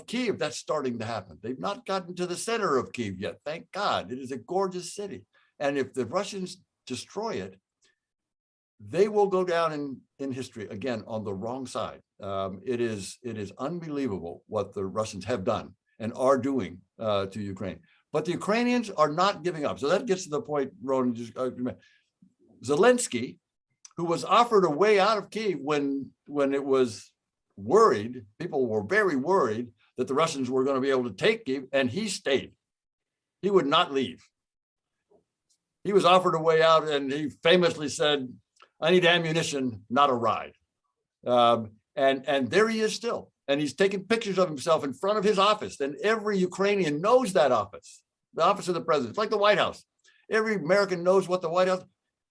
Kyiv, that's starting to happen. They've not gotten to the center of Kyiv yet, thank God. It is a gorgeous city. And if the Russians destroy it, they will go down in history, again, on the wrong side. It is unbelievable what the Russians have done and are doing to Ukraine. But the Ukrainians are not giving up. So that gets to the point, Ronan, Zelensky, who was offered a way out of Kyiv when it was worried, people were very worried that the Russians were going to be able to take Kyiv, and he stayed. He would not leave. He was offered a way out, and he famously said, I need ammunition, not a ride. And there he is still. And he's taking pictures of himself in front of his office. And every Ukrainian knows that office, the office of the president. It's like the White House. Every American knows what the White House,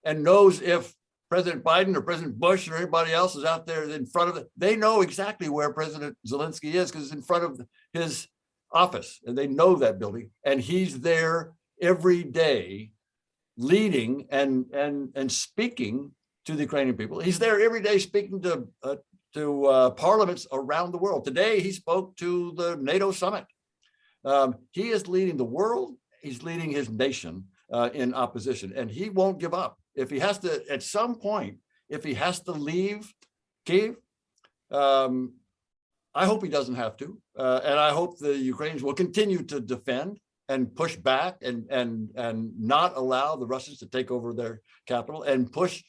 and knows if President Biden or President Bush or anybody else is out there in front of it. They know exactly where President Zelensky is because it's in front of his office, and they know that building. And he's there every day leading and speaking to the Ukrainian people. He's there every day speaking to parliaments around the world. Today, he spoke to the Nato summit. He is leading the world. He's leading his nation in opposition, and he won't give up. If he has to, at some point, if he has to leave Kyiv, I hope he doesn't have to. And I hope the Ukrainians will continue to defend and push back and not allow the Russians to take over their capital, and push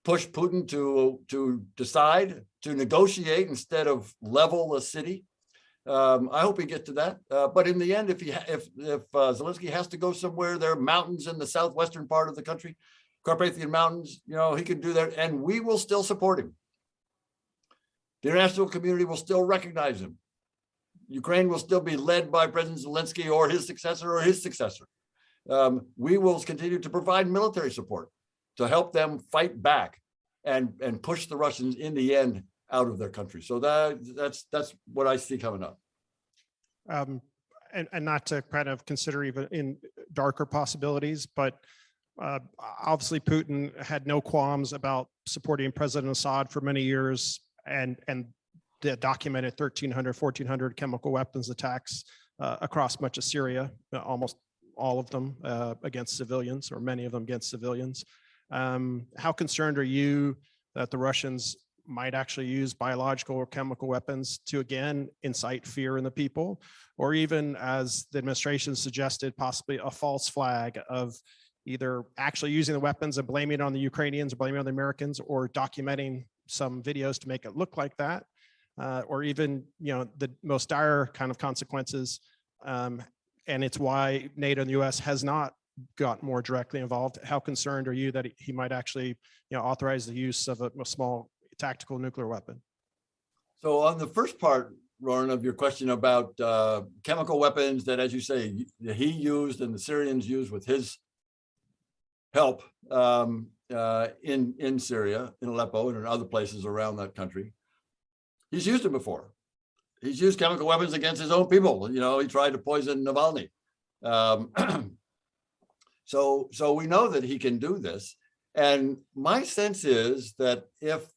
Putin to decide to negotiate instead of level a city. I hope he gets to that. But in the end, if Zelensky has to go somewhere, there are mountains in the southwestern part of the country, Carpathian Mountains, he can do that, and we will still support him. The international community will still recognize him. Ukraine will still be led by President Zelensky or his successor. We will continue to provide military support to help them fight back and push the Russians in the end out of their country. So that's what I see coming up. And not to kind of consider even in darker possibilities, but obviously Putin had no qualms about supporting President Assad for many years, and the documented 1,300, 1,400 chemical weapons attacks across much of Syria, almost all of them against civilians, or many of them against civilians. How concerned are you that the Russians might actually use biological or chemical weapons to, again, incite fear in the people, or even, as the administration suggested, possibly a false flag of either actually using the weapons and blaming it on the Ukrainians or blaming it on the Americans, or documenting some videos to make it look like that, or even, the most dire kind of consequences. And it's why NATO and the US has not got more directly involved. How concerned are you that he might actually, authorize the use of a small tactical nuclear weapon? So on the first part, Ronan, of your question about chemical weapons that, as you say, he used and the Syrians used with his help in Syria, in Aleppo, and in other places around that country, he's used it before. He's used chemical weapons against his own people. He tried to poison Navalny. So we know that he can do this. And my sense is that if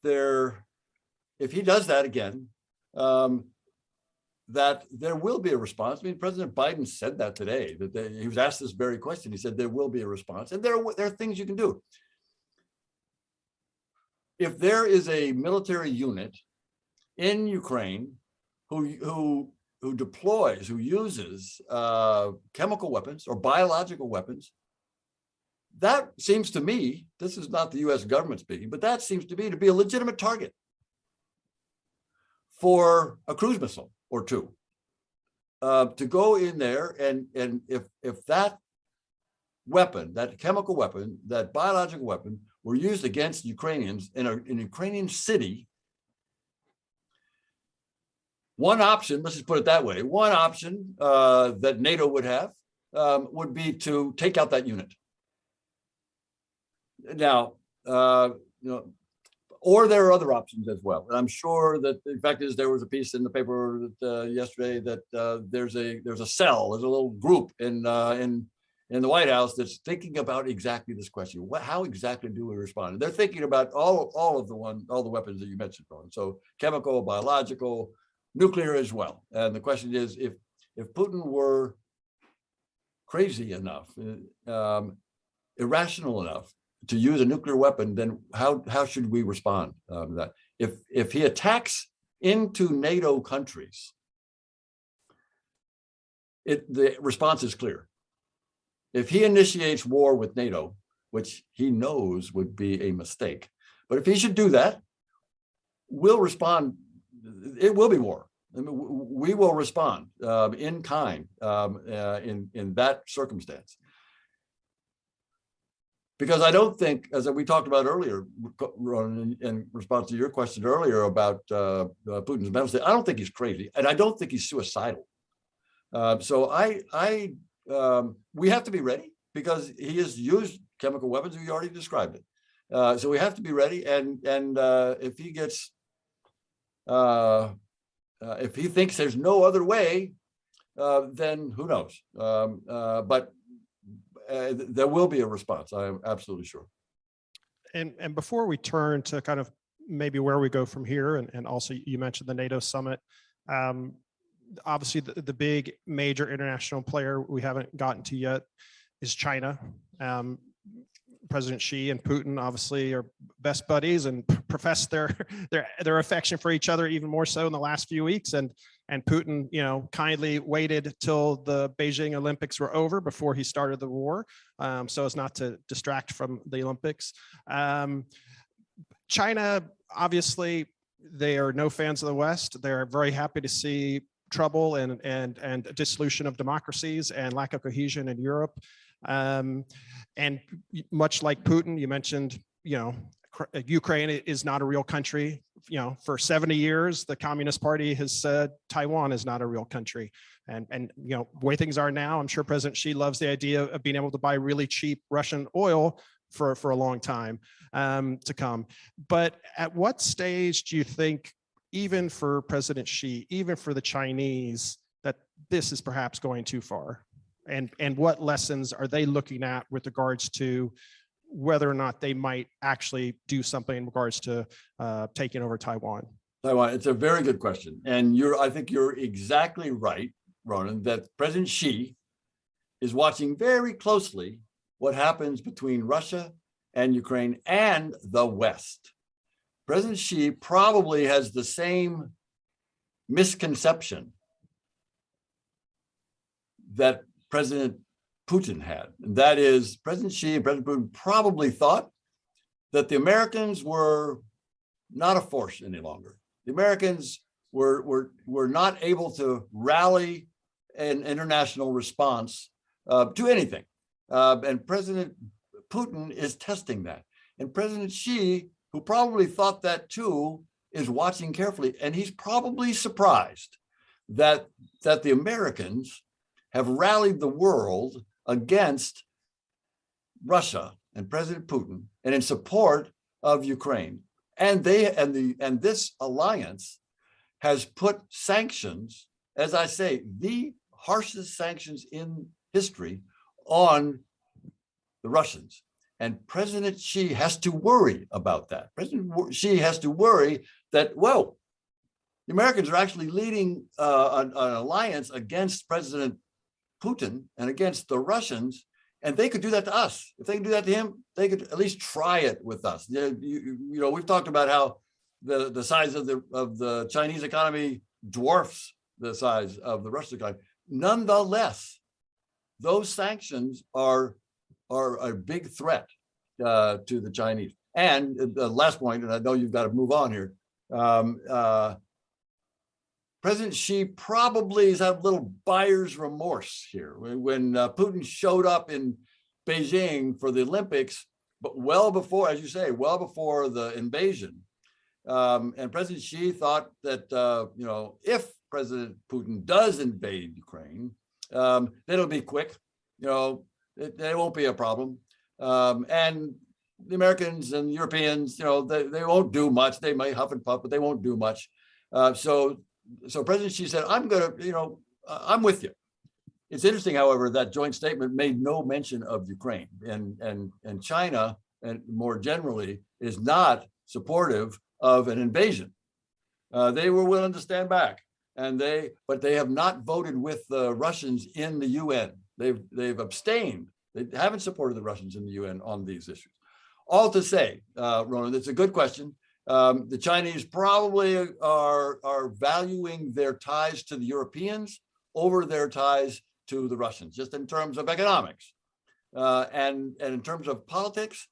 he does that again, that there will be a response. I mean, President Biden said that today, that he was asked this very question. He said there will be a response, and there are things you can do. If there is a military unit in Ukraine who uses chemical weapons or biological weapons, that seems to me, this is not the US government speaking, but that seems to me to be a legitimate target for a cruise missile or two, to go in there, and if that weapon, that chemical weapon, that biological weapon, were used against Ukrainians in a Ukrainian city, one option, let's just put it that way, one option that NATO would have would be to take out that unit. Now, or there are other options as well. And I'm sure that the fact is there was a piece in the paper yesterday that there's a cell, there's a little group in the White House that's thinking about exactly this question. How exactly do we respond? They're thinking about all the weapons that you mentioned, Ron. So chemical, biological, nuclear as well. And the question is, if Putin were crazy enough, irrational enough to use a nuclear weapon, then how should we respond to that? If he attacks into NATO countries, the response is clear. If he initiates war with NATO, which he knows would be a mistake, but if he should do that, we'll respond. It will be war. I mean, we will respond in kind in that circumstance. Because I don't think, as we talked about earlier, Ron, in response to your question earlier about Putin's mental state, I don't think he's crazy, and I don't think he's suicidal. So we have to be ready because he has used chemical weapons. We already described it. So we have to be ready, and if he gets, if he thinks there's no other way, then who knows? But there will be a response. I am absolutely sure. And before we turn to kind of maybe where we go from here, and also you mentioned the NATO summit, obviously the big major international player we haven't gotten to yet is China. President Xi and Putin obviously are best buddies and profess their affection for each other even more so in the last few weeks. And Putin, kindly waited till the Beijing Olympics were over before he started the war, so as not to distract from the Olympics. China, obviously, they are no fans of the West. They're very happy to see trouble and dissolution of democracies and lack of cohesion in Europe. And much like Putin, you mentioned, Ukraine is not a real country. For 70 years, the Communist Party has said Taiwan is not a real country. And the way things are now, I'm sure President Xi loves the idea of being able to buy really cheap Russian oil for a long time to come. But at what stage do you think, even for President Xi, even for the Chinese, that this is perhaps going too far? And what lessons are they looking at with regards to whether or not they might actually do something in regards to taking over Taiwan? Taiwan, it's a very good question. And I think you're exactly right, Ronan, that President Xi is watching very closely what happens between Russia and Ukraine and the West. President Xi probably has the same misconception that President Putin had. And that is, President Xi and President Putin probably thought that the Americans were not a force any longer. The Americans were not able to rally an international response to anything. And President Putin is testing that. And President Xi, who probably thought that too, is watching carefully. And he's probably surprised that the Americans have rallied the world against Russia and President Putin and in support of Ukraine. And this alliance has put sanctions, as I say, the harshest sanctions in history on the Russians. And President Xi has to worry about that. President Xi has to worry that, whoa, the Americans are actually leading an alliance against President Putin and against the Russians, and they could do that to us. If they can do that to him, they could at least try it with us. We've talked about how the size of the Chinese economy dwarfs the size of the Russian economy. Nonetheless, those sanctions are a big threat to the Chinese. And the last point, and I know you've got to move on here. President Xi probably has had a little buyer's remorse here. When Putin showed up in Beijing for the Olympics, but well before, as you say, well before the invasion, and President Xi thought that if President Putin does invade Ukraine, it'll be quick. It won't be a problem. And the Americans and Europeans, they won't do much. They might huff and puff, but they won't do much. So President Xi said, I'm with you. It's interesting, however, that joint statement made no mention of Ukraine, and China, and more generally, is not supportive of an invasion. They were willing to stand back, but they have not voted with the Russians in the UN. They've abstained. They haven't supported the Russians in the UN on these issues. All to say, Ronan, it's a good question. The Chinese probably are valuing their ties to the Europeans over their ties to the Russians, just in terms of economics. And in terms of politics,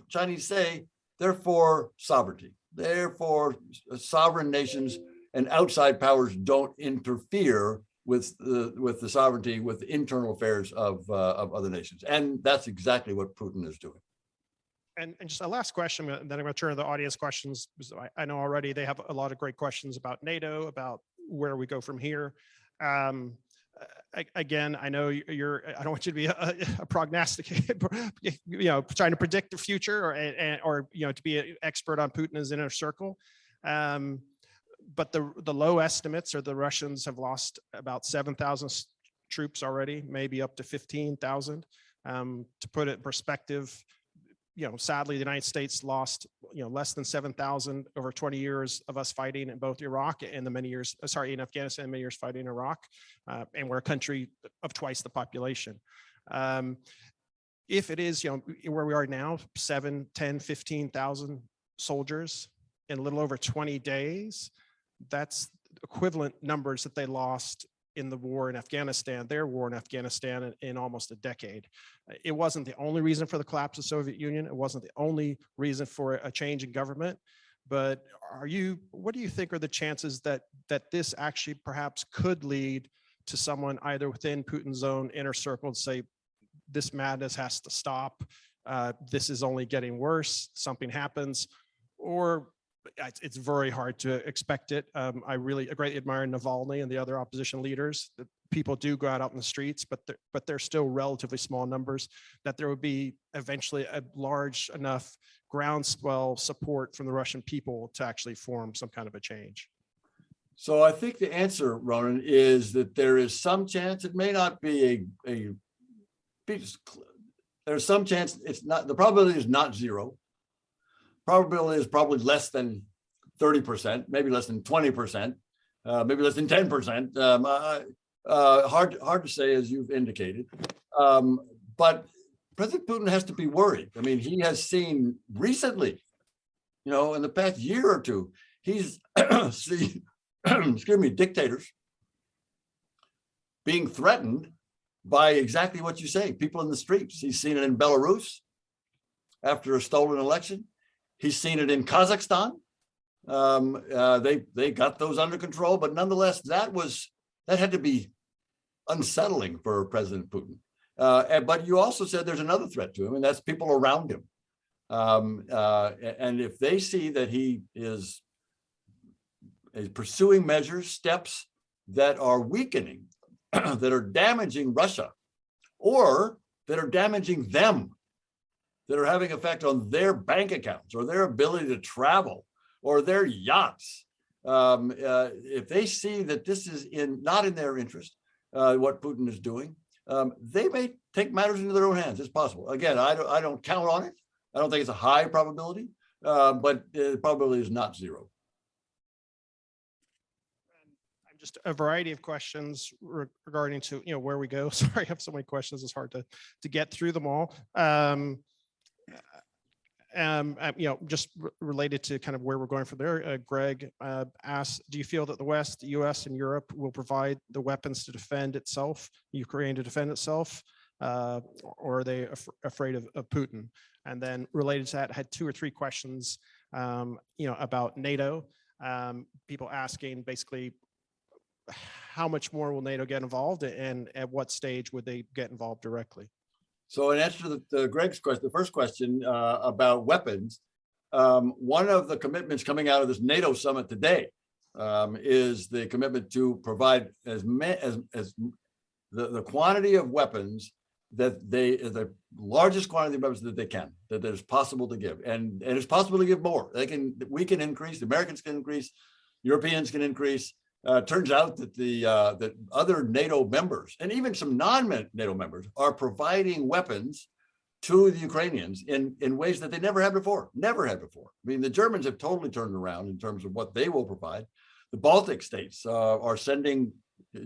Chinese say, they're for sovereignty. They're for sovereign nations, and outside powers don't interfere with the sovereignty, with the internal affairs of other nations. And that's exactly what Putin is doing. And just a last question, then I'm going to turn to the audience questions, because I know already they have a lot of great questions about NATO, about where we go from here. Again, I know I don't want you to be a prognosticator, trying to predict the future, or to be an expert on Putin's inner circle. But the low estimates are the Russians have lost about 7,000 troops already, maybe up to 15,000. To put it in perspective, sadly, the United States lost, less than 7,000 over 20 years of us fighting in both Iraq and in Afghanistan, many years fighting in Iraq. And we're a country of twice the population. If it is, where we are now, 7, 10, 15,000 soldiers in a little over 20 days, that's equivalent numbers that they lost in the war in Afghanistan, their war in Afghanistan, in almost a decade. It wasn't the only reason for the collapse of the Soviet Union. It wasn't the only reason for a change in government. But what do you think are the chances that this actually perhaps could lead to someone either within Putin's own inner circle to say, this madness has to stop, this is only getting worse, something happens, or it's very hard to expect it. I greatly admire Navalny and the other opposition leaders. That people do go out in the streets, but they're still relatively small numbers, that there would be eventually a large enough groundswell support from the Russian people to actually form some kind of a change. So I think the answer, Ronan, is that there is some chance. It may not be there's some chance. It's not, the probability is not zero. Probability is probably less than 30%, maybe less than 20%, maybe less than 10%. Hard to say, as you've indicated. But President Putin has to be worried. I mean, he has seen recently, in the past year or two, he's seen, dictators being threatened by exactly what you say, people in the streets. He's seen it in Belarus after a stolen election. He's seen it in Kazakhstan. They got those under control, but nonetheless, that had to be unsettling for President Putin. But you also said there's another threat to him, and that's people around him. And if they see that he is pursuing steps that are weakening, that are damaging Russia, or that are damaging them, that are having effect on their bank accounts or their ability to travel or their yachts. If they see that this is not in their interest, what Putin is doing, they may take matters into their own hands. It's possible. Again, I don't count on it. I don't think it's a high probability, but the probability is not zero. Just a variety of questions regarding to where we go. Sorry, I have so many questions. It's hard to get through them all. Just related to kind of where we're going from there, Greg asked, do you feel that the West, the US, and Europe will provide the weapons to defend itself, Ukraine to defend itself, or are they afraid of Putin? And then related to that, I had 2 or 3 questions, about NATO. People asking basically, how much more will NATO get involved, and at what stage would they get involved directly? So in answer to Greg's question, the first question about weapons, one of the commitments coming out of this NATO summit today is the commitment to provide as the quantity of weapons the largest quantity of weapons that they can, that is possible to give, and it's possible to give more. We can increase, the Americans can increase, Europeans can increase. Turns out that that other NATO members and even some non-NATO members are providing weapons to the Ukrainians in ways that they never had before. I mean, the Germans have totally turned around in terms of what they will provide. The Baltic states are sending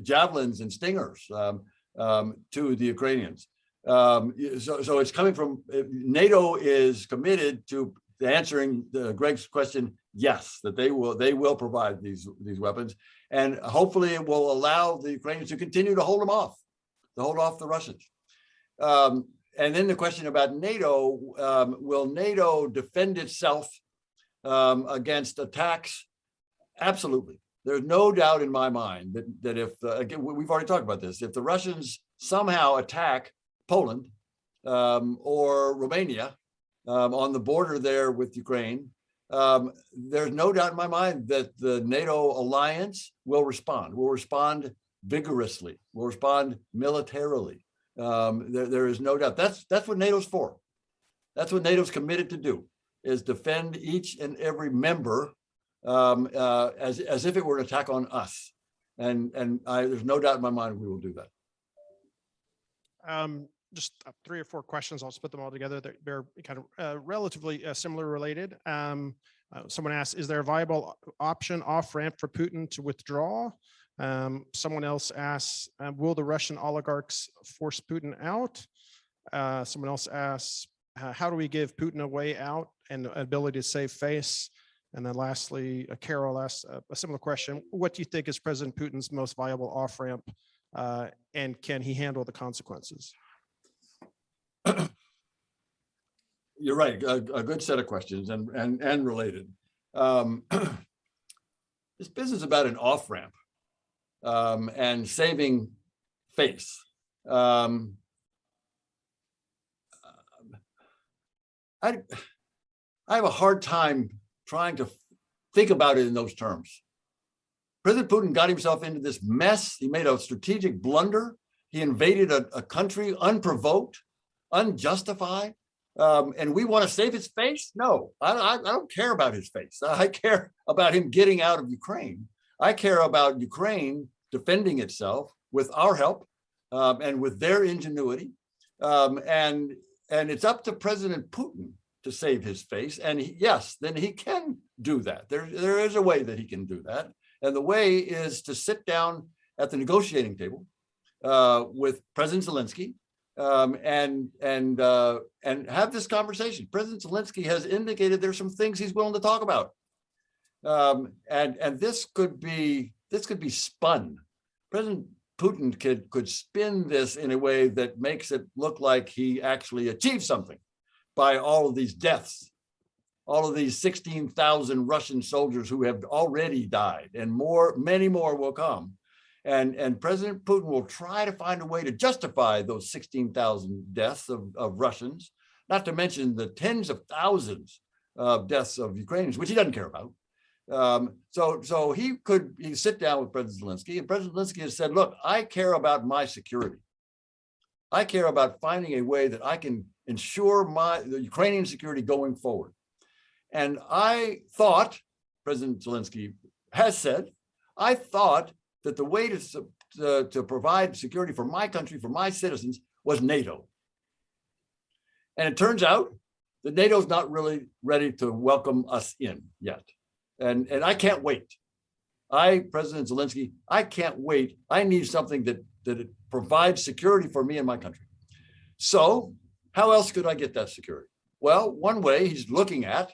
javelins and stingers to the Ukrainians. So it's coming from NATO is committed to answering Greg's question. Yes, that they will provide these weapons, and hopefully it will allow the Ukrainians to continue to hold off the Russians. And then the question about NATO, will NATO defend itself against attacks? Absolutely. There's no doubt in my mind that if, again, we've already talked about this, if the Russians somehow attack Poland or Romania on the border there with Ukraine, there's no doubt in my mind that the NATO alliance will respond vigorously, will respond militarily. There is no doubt. That's what NATO's for. That's what NATO's committed to do, is defend each and every member as if it were an attack on us. And there's no doubt in my mind we will do that. Just 3 or 4 questions. I'll split them all together. They're kind of relatively similar related. Someone asked, is there a viable option off-ramp for Putin to withdraw? Someone else asks, will the Russian oligarchs force Putin out? Someone else asks, how do we give Putin a way out and the ability to save face? And then lastly, Carol asked a similar question. What do you think is President Putin's most viable off-ramp, and can he handle the consequences? You're right. A good set of questions and related. This business about an off-ramp and saving face. I have a hard time trying to think about it in those terms. President Putin got himself into this mess. He made a strategic blunder. He invaded a country unprovoked, unjustified. And we want to save his face? No, I don't care about his face. I care about him getting out of Ukraine. I care about Ukraine defending itself with our help and with their ingenuity. And it's up to President Putin to save his face. And then he can do that. There is a way that he can do that. And the way is to sit down at the negotiating table with President Zelensky and have this conversation. President Zelensky has indicated there's some things he's willing to talk about. And this could be spun. President Putin could spin this in a way that makes it look like he actually achieved something by all of these deaths, all of these 16,000 Russian soldiers who have already died, and many more will come. And President Putin will try to find a way to justify those 16,000 deaths of Russians, not to mention the tens of thousands of deaths of Ukrainians, which he doesn't care about. So he sit down with President Zelensky, and President Zelensky has said, look, I care about my security. I care about finding a way that I can ensure the Ukrainian security going forward. And I thought, President Zelensky has said, I thought that the way to provide security for my country, for my citizens, was NATO. And it turns out that NATO is not really ready to welcome us in yet. And I can't wait. President Zelensky, I can't wait. I need something that provides security for me and my country. So how else could I get that security? Well, one way he's looking at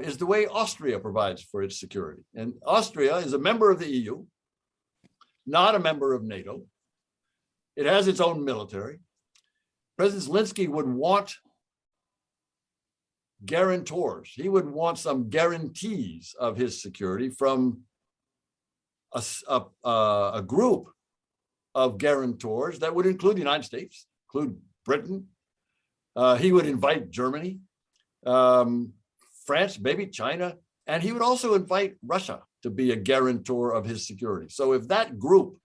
is the way Austria provides for its security. And Austria is a member of the EU, not a member of NATO. It has its own military. President Zelensky would want guarantors. He would want some guarantees of his security from a group of guarantors that would include the United States, include Britain. He would invite Germany, France, maybe China, and he would also invite Russia. to be a guarantor of his security. So if that group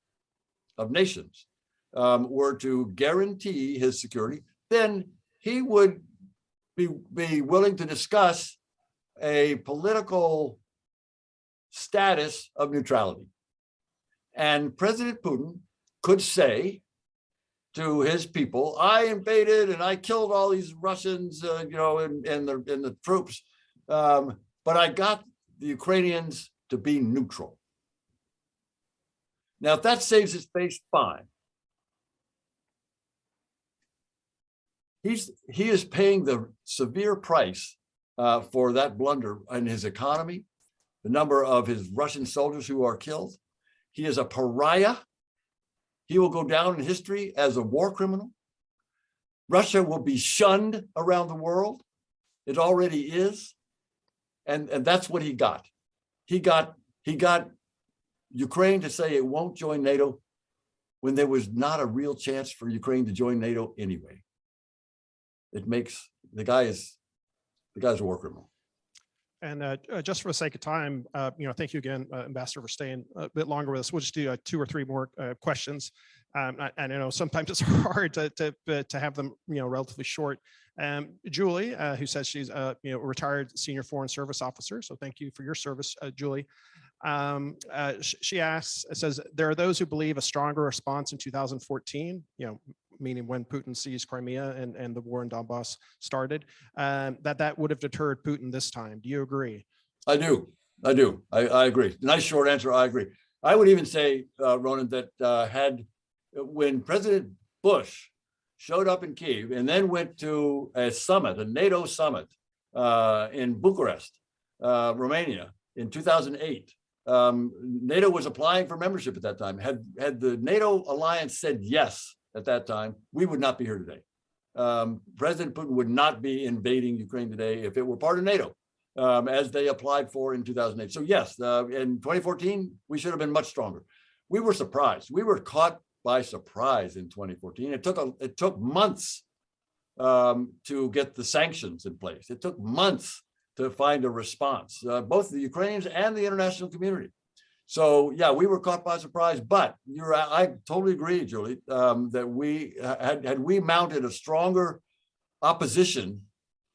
of nations were to guarantee his security, then he would be willing to discuss a political status of neutrality. And President Putin could say to his people, I invaded and I killed all these Russians, and the troops, but I got the Ukrainians to be neutral. Now, if that saves his face, fine. He is paying the severe price for that blunder in his economy, the number of his Russian soldiers who are killed. He is a pariah. He will go down in history as a war criminal. Russia will be shunned around the world. It already is. And that's what he got. He got Ukraine to say it won't join NATO when there was not a real chance for Ukraine to join NATO anyway. It makes the guy's a war criminal. And just for the sake of time, thank you again, Ambassador, for staying a bit longer with us. We'll just do 2 or 3 more questions. And I know sometimes it's hard to have them, relatively short. Julie, who says she's a retired senior foreign service officer. So thank you for your service, Julie. She asks, says, there are those who believe a stronger response in 2014, meaning when Putin seized Crimea and the war in Donbass started, that would have deterred Putin this time. Do you agree? I do. I agree. Nice short answer. I agree. I would even say, Ronan, that when President Bush showed up in Kyiv and then went to a summit, a NATO summit in Bucharest, Romania in 2008, NATO was applying for membership at that time. Had the NATO alliance said yes at that time, we would not be here today. President Putin would not be invading Ukraine today if it were part of NATO, as they applied for in 2008. So yes, in 2014, we should have been much stronger. We were surprised. We were caught by surprise in 2014. It took months to get the sanctions in place. It took months to find a response, both the Ukrainians and the international community. So yeah, we were caught by surprise, but I totally agree, Julie, that we had we mounted a stronger opposition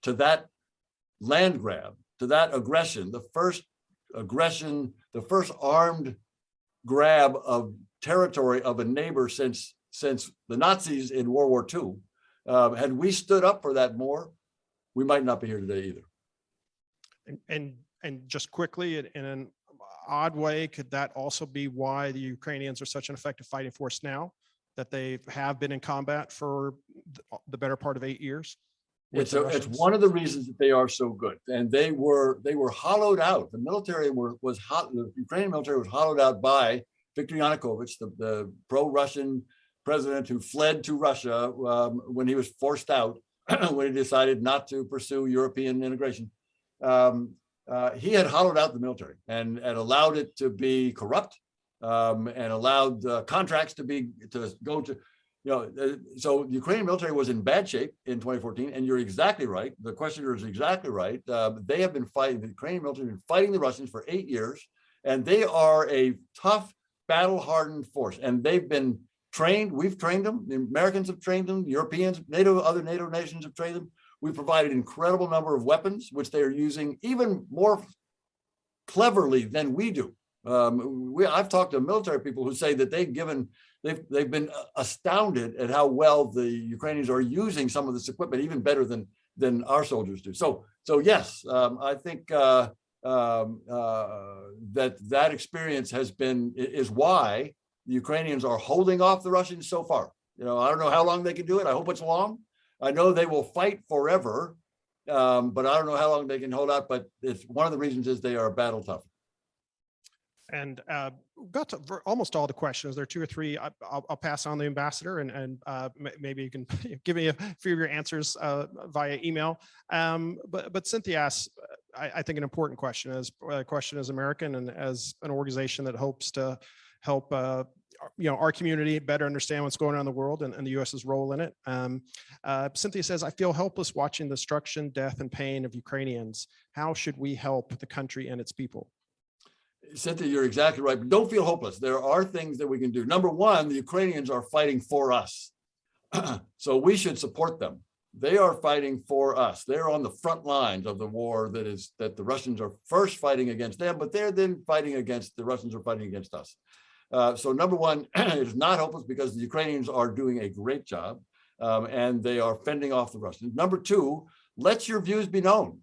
to that land grab, to that aggression, the first armed grab of territory of a neighbor since the Nazis in World War II. Had we stood up for that more, we might not be here today either. And just quickly, in an odd way, could that also be why the Ukrainians are such an effective fighting force now, that they have been in combat for the better part of 8 years? It's one of the reasons that they are so good, and they were hollowed out. The Ukrainian military was hollowed out by Viktor Yanukovych, the pro-Russian president who fled to Russia when he was forced out, when he decided not to pursue European integration. He had hollowed out the military and allowed it to be corrupt, and allowed contracts to go to, so the Ukrainian military was in bad shape in 2014. And you're exactly right. The questioner is exactly right. They have been fighting, the Ukrainian military has been fighting the Russians for 8 years, and they are a tough, battle-hardened force. And they've been trained. We've trained them. The Americans have trained them. Europeans, other NATO nations have trained them. We provided an incredible number of weapons, which they are using even more cleverly than we do. I've talked to military people who say that they've been astounded at how well the Ukrainians are using some of this equipment, even better than our soldiers do. So yes, I think that experience is why the Ukrainians are holding off the Russians so far. I don't know how long they can do it. I hope it's long. I know they will fight forever, but I don't know how long they can hold out. But it's one of the reasons is they are battle tough. And got to almost all the questions. There are 2 or 3. I'll pass on the ambassador, and maybe you can give me a few of your answers via email. But Cynthia asks, I think, an important question. As American and as an organization that hopes to help our community better understand what's going on in the world and the U.S.'s role in it. Cynthia says, I feel helpless watching the destruction, death, and pain of Ukrainians. How should we help the country and its people? Cynthia, you're exactly right. But don't feel hopeless. There are things that we can do. Number one, the Ukrainians are fighting for us. So we should support them. They are fighting for us. They're on the front lines of the war that the Russians are first fighting against them, but they're then fighting against, the Russians are fighting against us. So number one, it is not hopeless because the Ukrainians are doing a great job and they are fending off the Russians. Number two, let your views be known.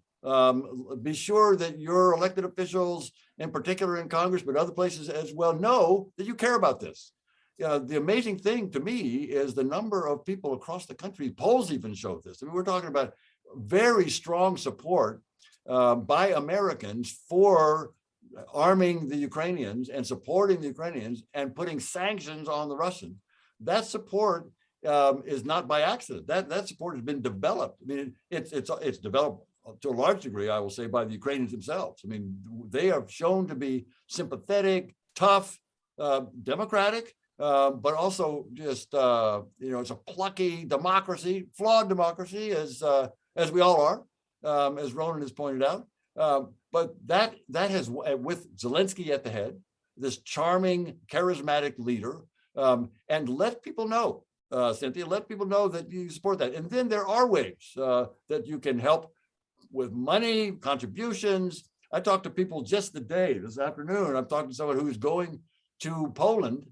Be sure that your elected officials, in particular in Congress, but other places as well, know that you care about this. The amazing thing to me is the number of people across the country, polls even show this. I mean, we're talking about very strong support by Americans for arming the Ukrainians and supporting the Ukrainians and putting sanctions on the Russians. That support is not by accident. That support has been developed. I mean, it's developed to a large degree, I will say, by the Ukrainians themselves. I mean, they are shown to be sympathetic, tough, democratic, but also just it's a plucky democracy, flawed democracy, as we all are, as Ronan has pointed out. But that has, with Zelensky at the head, this charming, charismatic leader, and let people know, Cynthia, let people know that you support that. And then there are ways that you can help with money, contributions. I talked to people just this afternoon. I'm talking to someone who's going to Poland.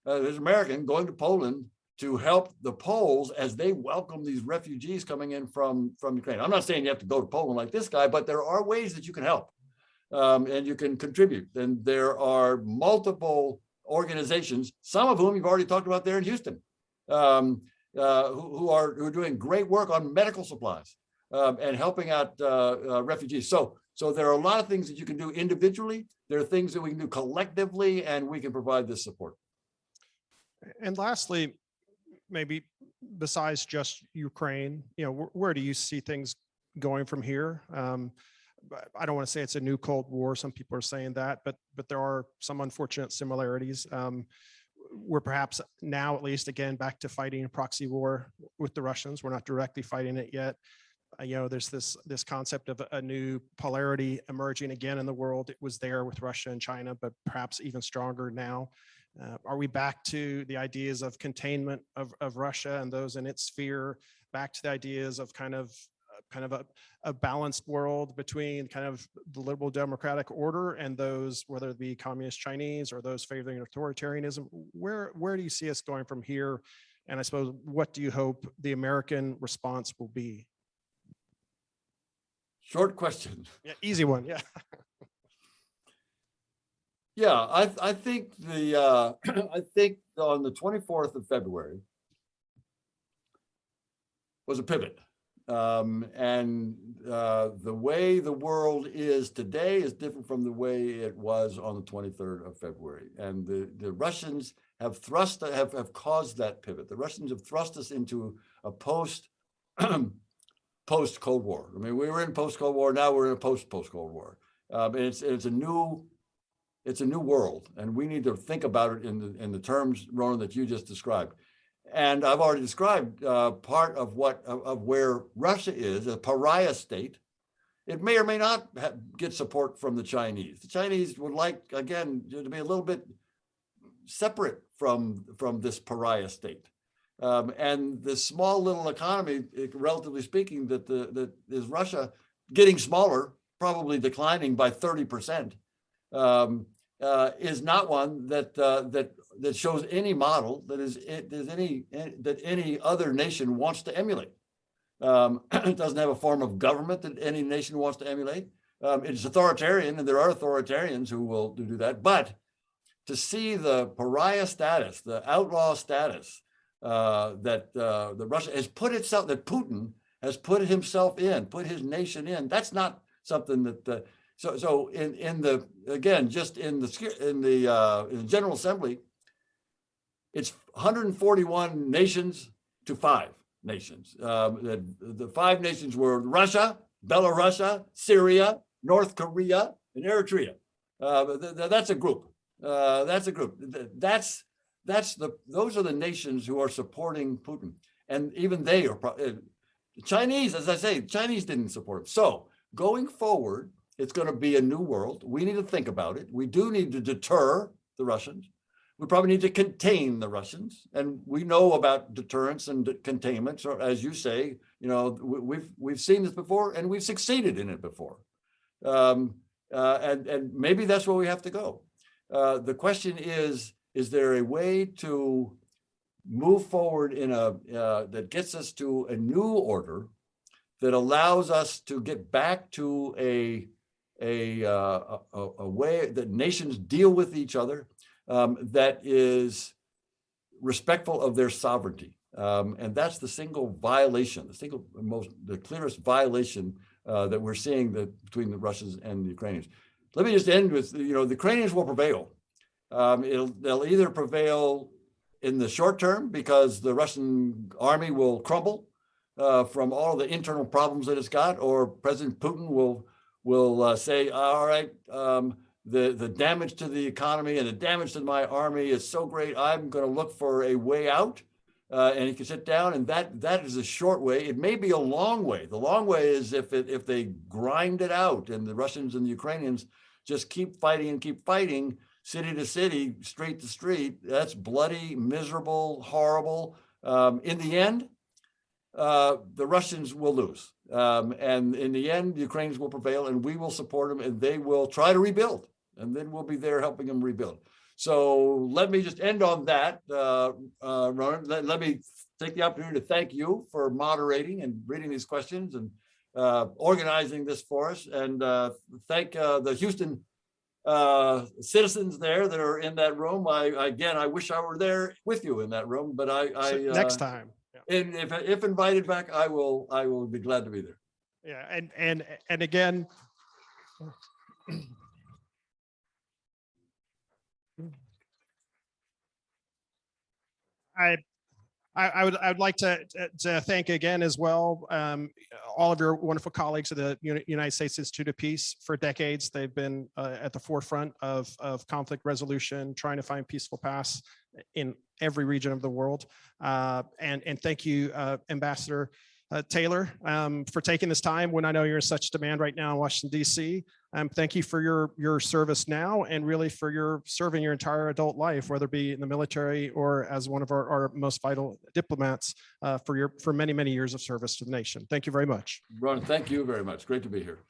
There's an American going to Poland to help the Poles as they welcome these refugees coming in from Ukraine. I'm not saying you have to go to Poland like this guy, but there are ways that you can help and you can contribute. And there are multiple organizations, some of whom you've already talked about there in Houston, who are doing great work on medical supplies and helping out refugees. So there are a lot of things that you can do individually. There are things that we can do collectively, and we can provide this support. And lastly, maybe besides just Ukraine, where do you see things going from here? I don't want to say it's a new Cold War. Some people are saying that, but there are some unfortunate similarities. We're perhaps now, at least, again, back to fighting a proxy war with the Russians. We're not directly fighting it yet. There's this concept of a new polarity emerging again in the world. It was there with Russia and China, but perhaps even stronger now. Are we back to the ideas of containment of Russia and those in its sphere, back to the ideas of kind of a balanced world between kind of the liberal democratic order and those, whether it be communist Chinese or those favoring authoritarianism? Where do you see us going from here? And I suppose, what do you hope the American response will be? Short question. Yeah, easy one. Yeah. Yeah, I think I think on the 24th of February was a pivot. And the way the world is today is different from the way it was on the 23rd of February. And the Russians have caused that pivot. The Russians have thrust us into a post Cold War. I mean, we were in post Cold War. Now we're in a post Cold War. And it's a new world, and we need to think about it in the terms, Ronan, that you just described. And I've already described part of where Russia is, a pariah state. It may or may not get support from the Chinese. The Chinese would like, again, to be a little bit separate from this pariah state. And the small little economy, relatively speaking, that is Russia, getting smaller, probably declining by 30%, is not one that shows any model that any other nation wants to emulate. It doesn't have a form of government that any nation wants to emulate. It's authoritarian, and there are authoritarians who will do that. But to see the pariah status, the outlaw status that Russia has put itself, that Putin has put himself in, put his nation in, that's not something that. So in the General Assembly, it's 141 nations to 5 nations. The 5 nations were Russia, Belarus, Syria, North Korea, and Eritrea. That's a group. Those are the nations who are supporting Putin, and even they are. The Chinese, as I say, Chinese didn't support him. So going forward, It's going to be a new world. We need to think about it. We do need to deter the Russians. We probably need to contain the Russians, and we know about deterrence and containment. So, as you say, you know, we've seen this before, and we've succeeded in it before. And maybe that's where we have to go. The question is there a way to move forward in that gets us to a new order that allows us to get back to a way that nations deal with each other that is respectful of their sovereignty, and that's the single violation, the clearest violation that we're seeing between the Russians and the Ukrainians. Let me just end with, you know, the Ukrainians will prevail. They'll either prevail in the short term because the Russian army will crumble from all the internal problems that it's got, or President Putin will say, all right, the damage to the economy and the damage to my army is so great, I'm going to look for a way out. And he can sit down, and that is a short way. It may be a long way. The long way is if they grind it out, and the Russians and the Ukrainians just keep fighting, city to city, street to street. That's bloody, miserable, horrible. In the end, the Russians will lose. And in the end, the Ukrainians will prevail, and we will support them, and they will try to rebuild. And then we'll be there helping them rebuild. So let me just end on that, Ronan. Let me take the opportunity to thank you for moderating and reading these questions and organizing this for us. And thank the Houston citizens there that are in that room. I wish I were there with you in that room, but next time. Yeah. And if invited back, I will be glad to be there. Yeah, and again, I would like to thank again as well all of your wonderful colleagues at the United States Institute of Peace. For decades, they've been at the forefront of conflict resolution, trying to find peaceful paths in every region of the world. And thank you, Ambassador Taylor, for taking this time when I know you're in such demand right now in Washington, D.C. Thank you for your service now, and really for your serving your entire adult life, whether it be in the military or as one of our most vital diplomats, for many, many years of service to the nation. Thank you very much. Ron, thank you very much. Great to be here.